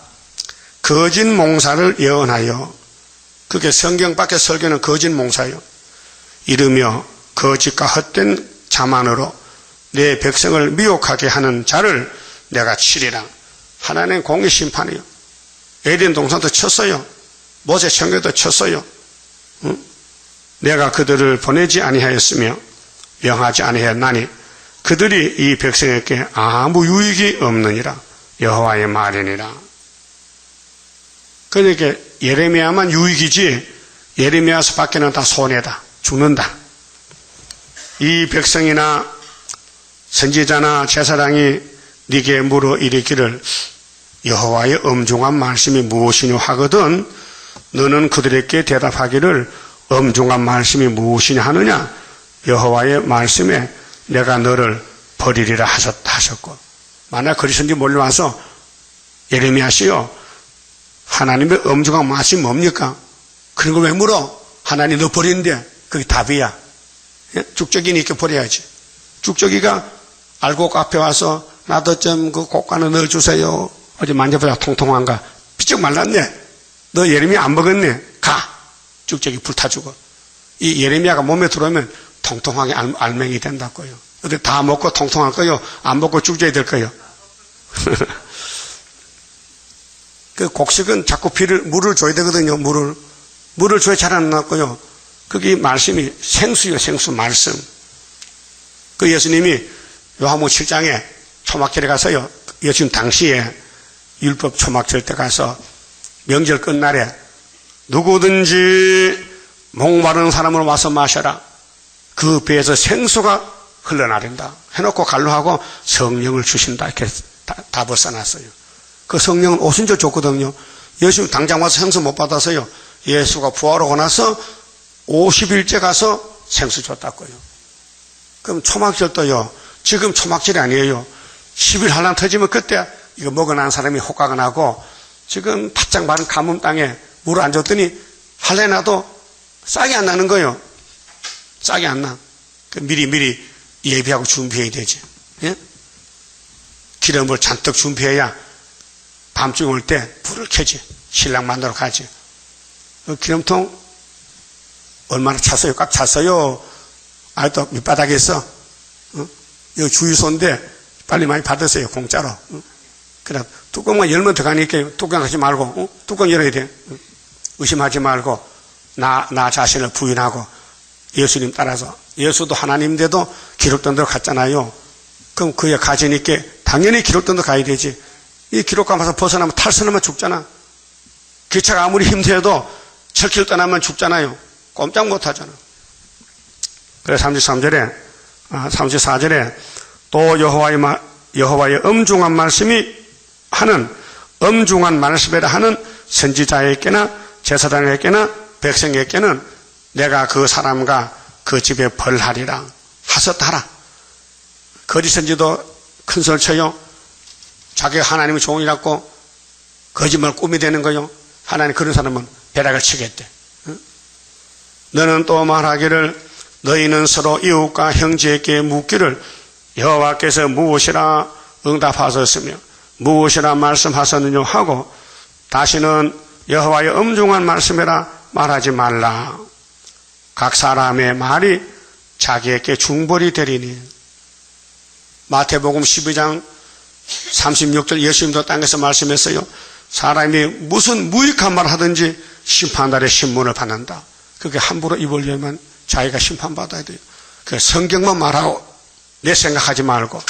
거짓 몽사를 예언하여, 그게 성경 밖에 설교는 거짓 몽사예요. 이르며 거짓과 헛된 자만으로 내 백성을 미혹하게 하는 자를 내가 치리라. 하나님 공의 심판이요. 에덴 동산도 쳤어요. 모세 청교도 쳤어요. 응? 내가 그들을 보내지 아니하였으며 명하지 아니하였나니 그들이 이 백성에게 아무 유익이 없느니라. 여호와의 말이니라. 그러니까 예레미야만 유익이지 예레미야서 밖에는 다 손해다. 죽는다. 이 백성이나 선지자나 제사장이 네게 물어 이르기를 여호와의 엄중한 말씀이 무엇이뇨 하거든 너는 그들에게 대답하기를 엄중한 말씀이 무엇이냐 하느냐. 여호와의 말씀에 내가 너를 버리리라 하셨고, 만약 그리스도인이 몰려와서 예레미야 씨요, 하나님의 엄중한 말씀이 뭡니까? 그런 걸 왜 물어? 하나님 너 버리는데 그게 답이야. 죽적이니까 버려야지. 죽적이가 알고 앞에 와서 나도 좀 그 곡간을 넣어주세요. 어제 만져보자 통통한가? 비쩍 말랐네. 너 예레미야 안 먹었네. 가. 죽적이 불타주고. 이 예레미야가 몸에 들어오면 통통하게 알맹이 된다고요. 근데 다 먹고 통통할 거요? 안 먹고 죽져야 될 거요? 그 곡식은 자꾸 물을 줘야 되거든요. 물을 줘야 잘 안 났고요. 그게 말씀이 생수요, 생수 말씀. 그 예수님이 요한복음 7장에 초막절에 가서요, 예수님 당시에 율법 초막절 때 가서 명절 끝날에 누구든지 목마른 사람을 와서 마셔라. 그 배에서 생수가 흘러나린다. 해놓고 간로하고 성령을 주신다. 이렇게 답을 써놨어요. 그 성령은 오순절 줬거든요. 예수님 당장 와서 생수 못 받아서요. 예수가 부활하고 나서 50일째 가서 생수 줬다고요. 그럼 초막절도요. 지금 초막절이 아니에요. 10일 한란 터지면 그때 이거 먹어 난 사람이 호가가 나고 지금 바짝 마른 가뭄 땅에 물을 안 줬더니 할래 나도 싹이 안 나는 거예요. 싹이 안 나. 미리 예비하고 준비해야 되지. 예? 기름을 잔뜩 준비해야 밤중에 올 때 불을 켜지. 신랑 만나러 가지. 기름통 얼마나 찼어요? 꽉 찼어요? 아직도 밑바닥에 있어. 여기 주유소인데 빨리 많이 받으세요. 공짜로. 그래 뚜껑만 열면 들어가니까 뚜껑 하지 말고 뚜껑 열어야 돼. 의심하지 말고 나 자신을 부인하고 예수님 따라서. 예수도 하나님인데도 기록된 대로 갔잖아요. 그럼 그에 가지니까 당연히 기록된 대로 가야 되지. 이 기록감 가서 벗어나면 탈선하면 죽잖아. 기차가 아무리 힘세도 철길 떠나면 죽잖아요. 꼼짝 못 하잖아. 그래서 34절에 또 여호와의 엄중한 말씀이 하는 엄중한 말씀이라 하는 선지자에게나 제사장에게나 백성에게는 내가 그 사람과 그 집에 벌하리라 하셨다라. 거짓 선지도 큰 소리 쳐요. 자기가 하나님의 종이라고 거짓말 꿈이 되는 거요. 하나님 그런 사람은 벼락을 치겠대. 너는 또 말하기를 너희는 서로 이웃과 형제에게 묻기를 여호와께서 무엇이라 응답하셨으며 무엇이라 말씀하셨느냐 하고 다시는 여호와의 엄중한 말씀이라 말하지 말라. 각 사람의 말이 자기에게 중벌이 되리니. 마태복음 12장 36절 예수님도 땅에서 말씀했어요. 사람이 무슨 무익한 말 하든지 심판날에 신문을 받는다. 그게 함부로 입을 열면 자기가 심판받아야 돼요. 그 성경만 말하고 내 생각하지 말고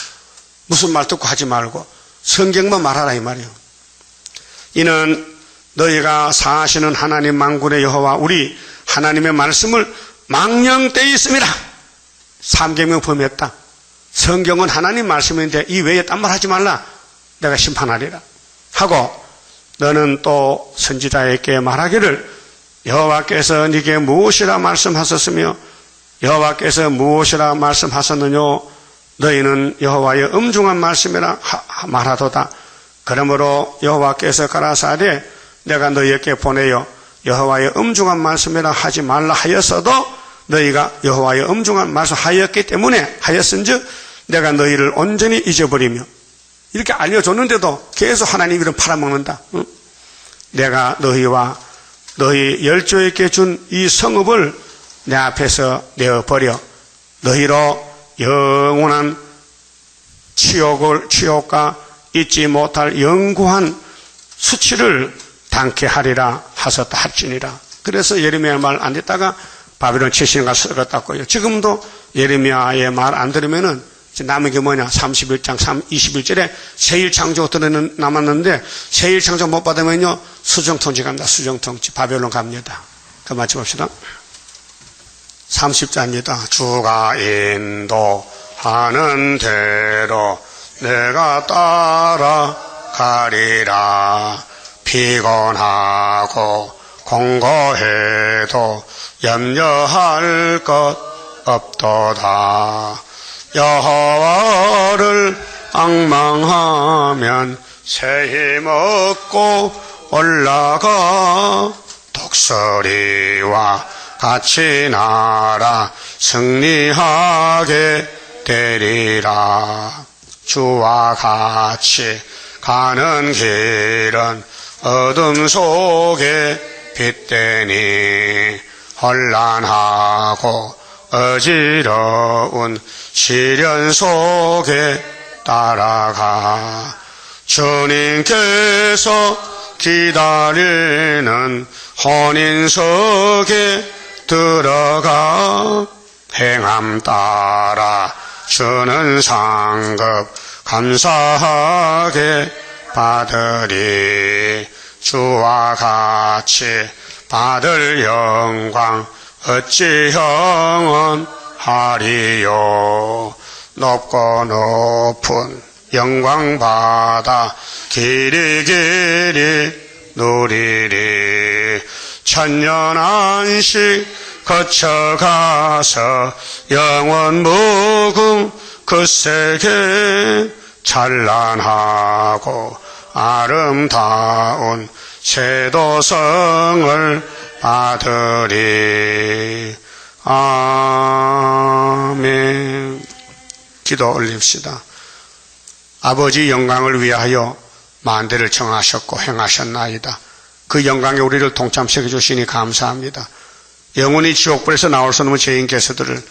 무슨 말 듣고 하지 말고 성경만 말하라 이 말이에요. 이는 너희가 사시는 하나님 만군의 여호와 우리 하나님의 말씀을 망령되이 있음이라. 삼계명 범했다. 성경은 하나님 말씀인데 이 외에 딴 말 하지 말라. 내가 심판하리라 하고 너는 또 선지자에게 말하기를 여호와께서 네게 무엇이라 말씀하셨으며 여호와께서 무엇이라 말씀하셨느뇨 너희는 여호와의 엄중한 말씀이라 말하도다. 그러므로 여호와께서 가라사대 내가 너희에게 보내어 여호와의 엄중한 말씀이라 하지 말라 하였어도 너희가 여호와의 엄중한 말씀 하였기 때문에 하였은즉 내가 너희를 온전히 잊어버리며 이렇게 알려줬는데도 계속 하나님 이름 팔아먹는다. 응? 내가 너희와 너희 열조에게 준 이 성읍을 내 앞에서 내어버려 너희로 영원한 치욕과 잊지 못할 영구한 수치를 당케 하리라 하셨다 할지니라. 그래서 예레미야 말 안 듣다가 바벨론 70년간 썩었다고요. 지금도 예레미야의 말 안 들으면은 남은 게 뭐냐? 31장 21절에 세일창조 남았는데 세일창조 못 받으면요 수정통치 갑니다. 수정통치 바벨론 갑니다. 그 마치 봅시다. 30자입니다. 주가 인도하는 대로 내가 따라가리라. 피곤하고 공고해도 염려할 것 없도다. 여호와를 앙망하면 새 힘 얻고 올라가 독수리와 같이 날아 승리하게 되리라. 주와 같이 가는 길은 어둠 속에 빛되니 혼란하고 어지러운 시련 속에 따라가 주님께서 기다리는 혼인석에 들어가 행함 따라 주는 상급 감사하게 받으리. 주와 같이 받을 영광 어찌 영원하리요. 높고 높은 영광 받아 길이 누리리. 천년 안식 거쳐가서 영원 무궁 그 세계 찬란하고 아름다운 세도성을 받으리. 아멘. 기도 올립시다. 아버지 영광을 위하여 만대를 청하셨고 행하셨나이다. 그 영광에 우리를 동참시켜 주시니 감사합니다. 영원히 지옥불에서 나올 수 없는 죄인께서들을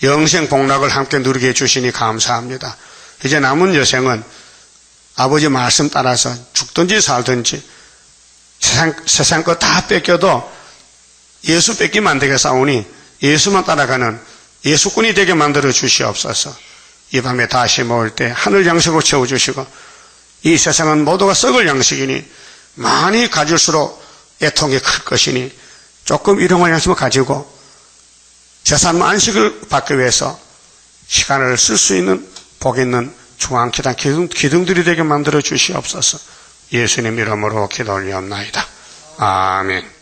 영생 복락을 함께 누리게 해주시니 감사합니다. 이제 남은 여생은 아버지 말씀 따라서 죽든지 살든지 세상 거 다 뺏겨도 예수 뺏기면 안 되겠사오니 예수만 따라가는 예수꾼이 되게 만들어 주시옵소서. 이 밤에 다시 모을 때 하늘 양식으로 채워주시고 이 세상은 모두가 썩을 양식이니 많이 가질수록 애통이 클 것이니 조금 일용할 양식을 가지고 재산 안식을 받기 위해서 시간을 쓸 수 있는 복 있는 중앙기단 기둥들이 되게 만들어 주시옵소서. 예수님 이름으로 기도 올리옵나이다. 아멘.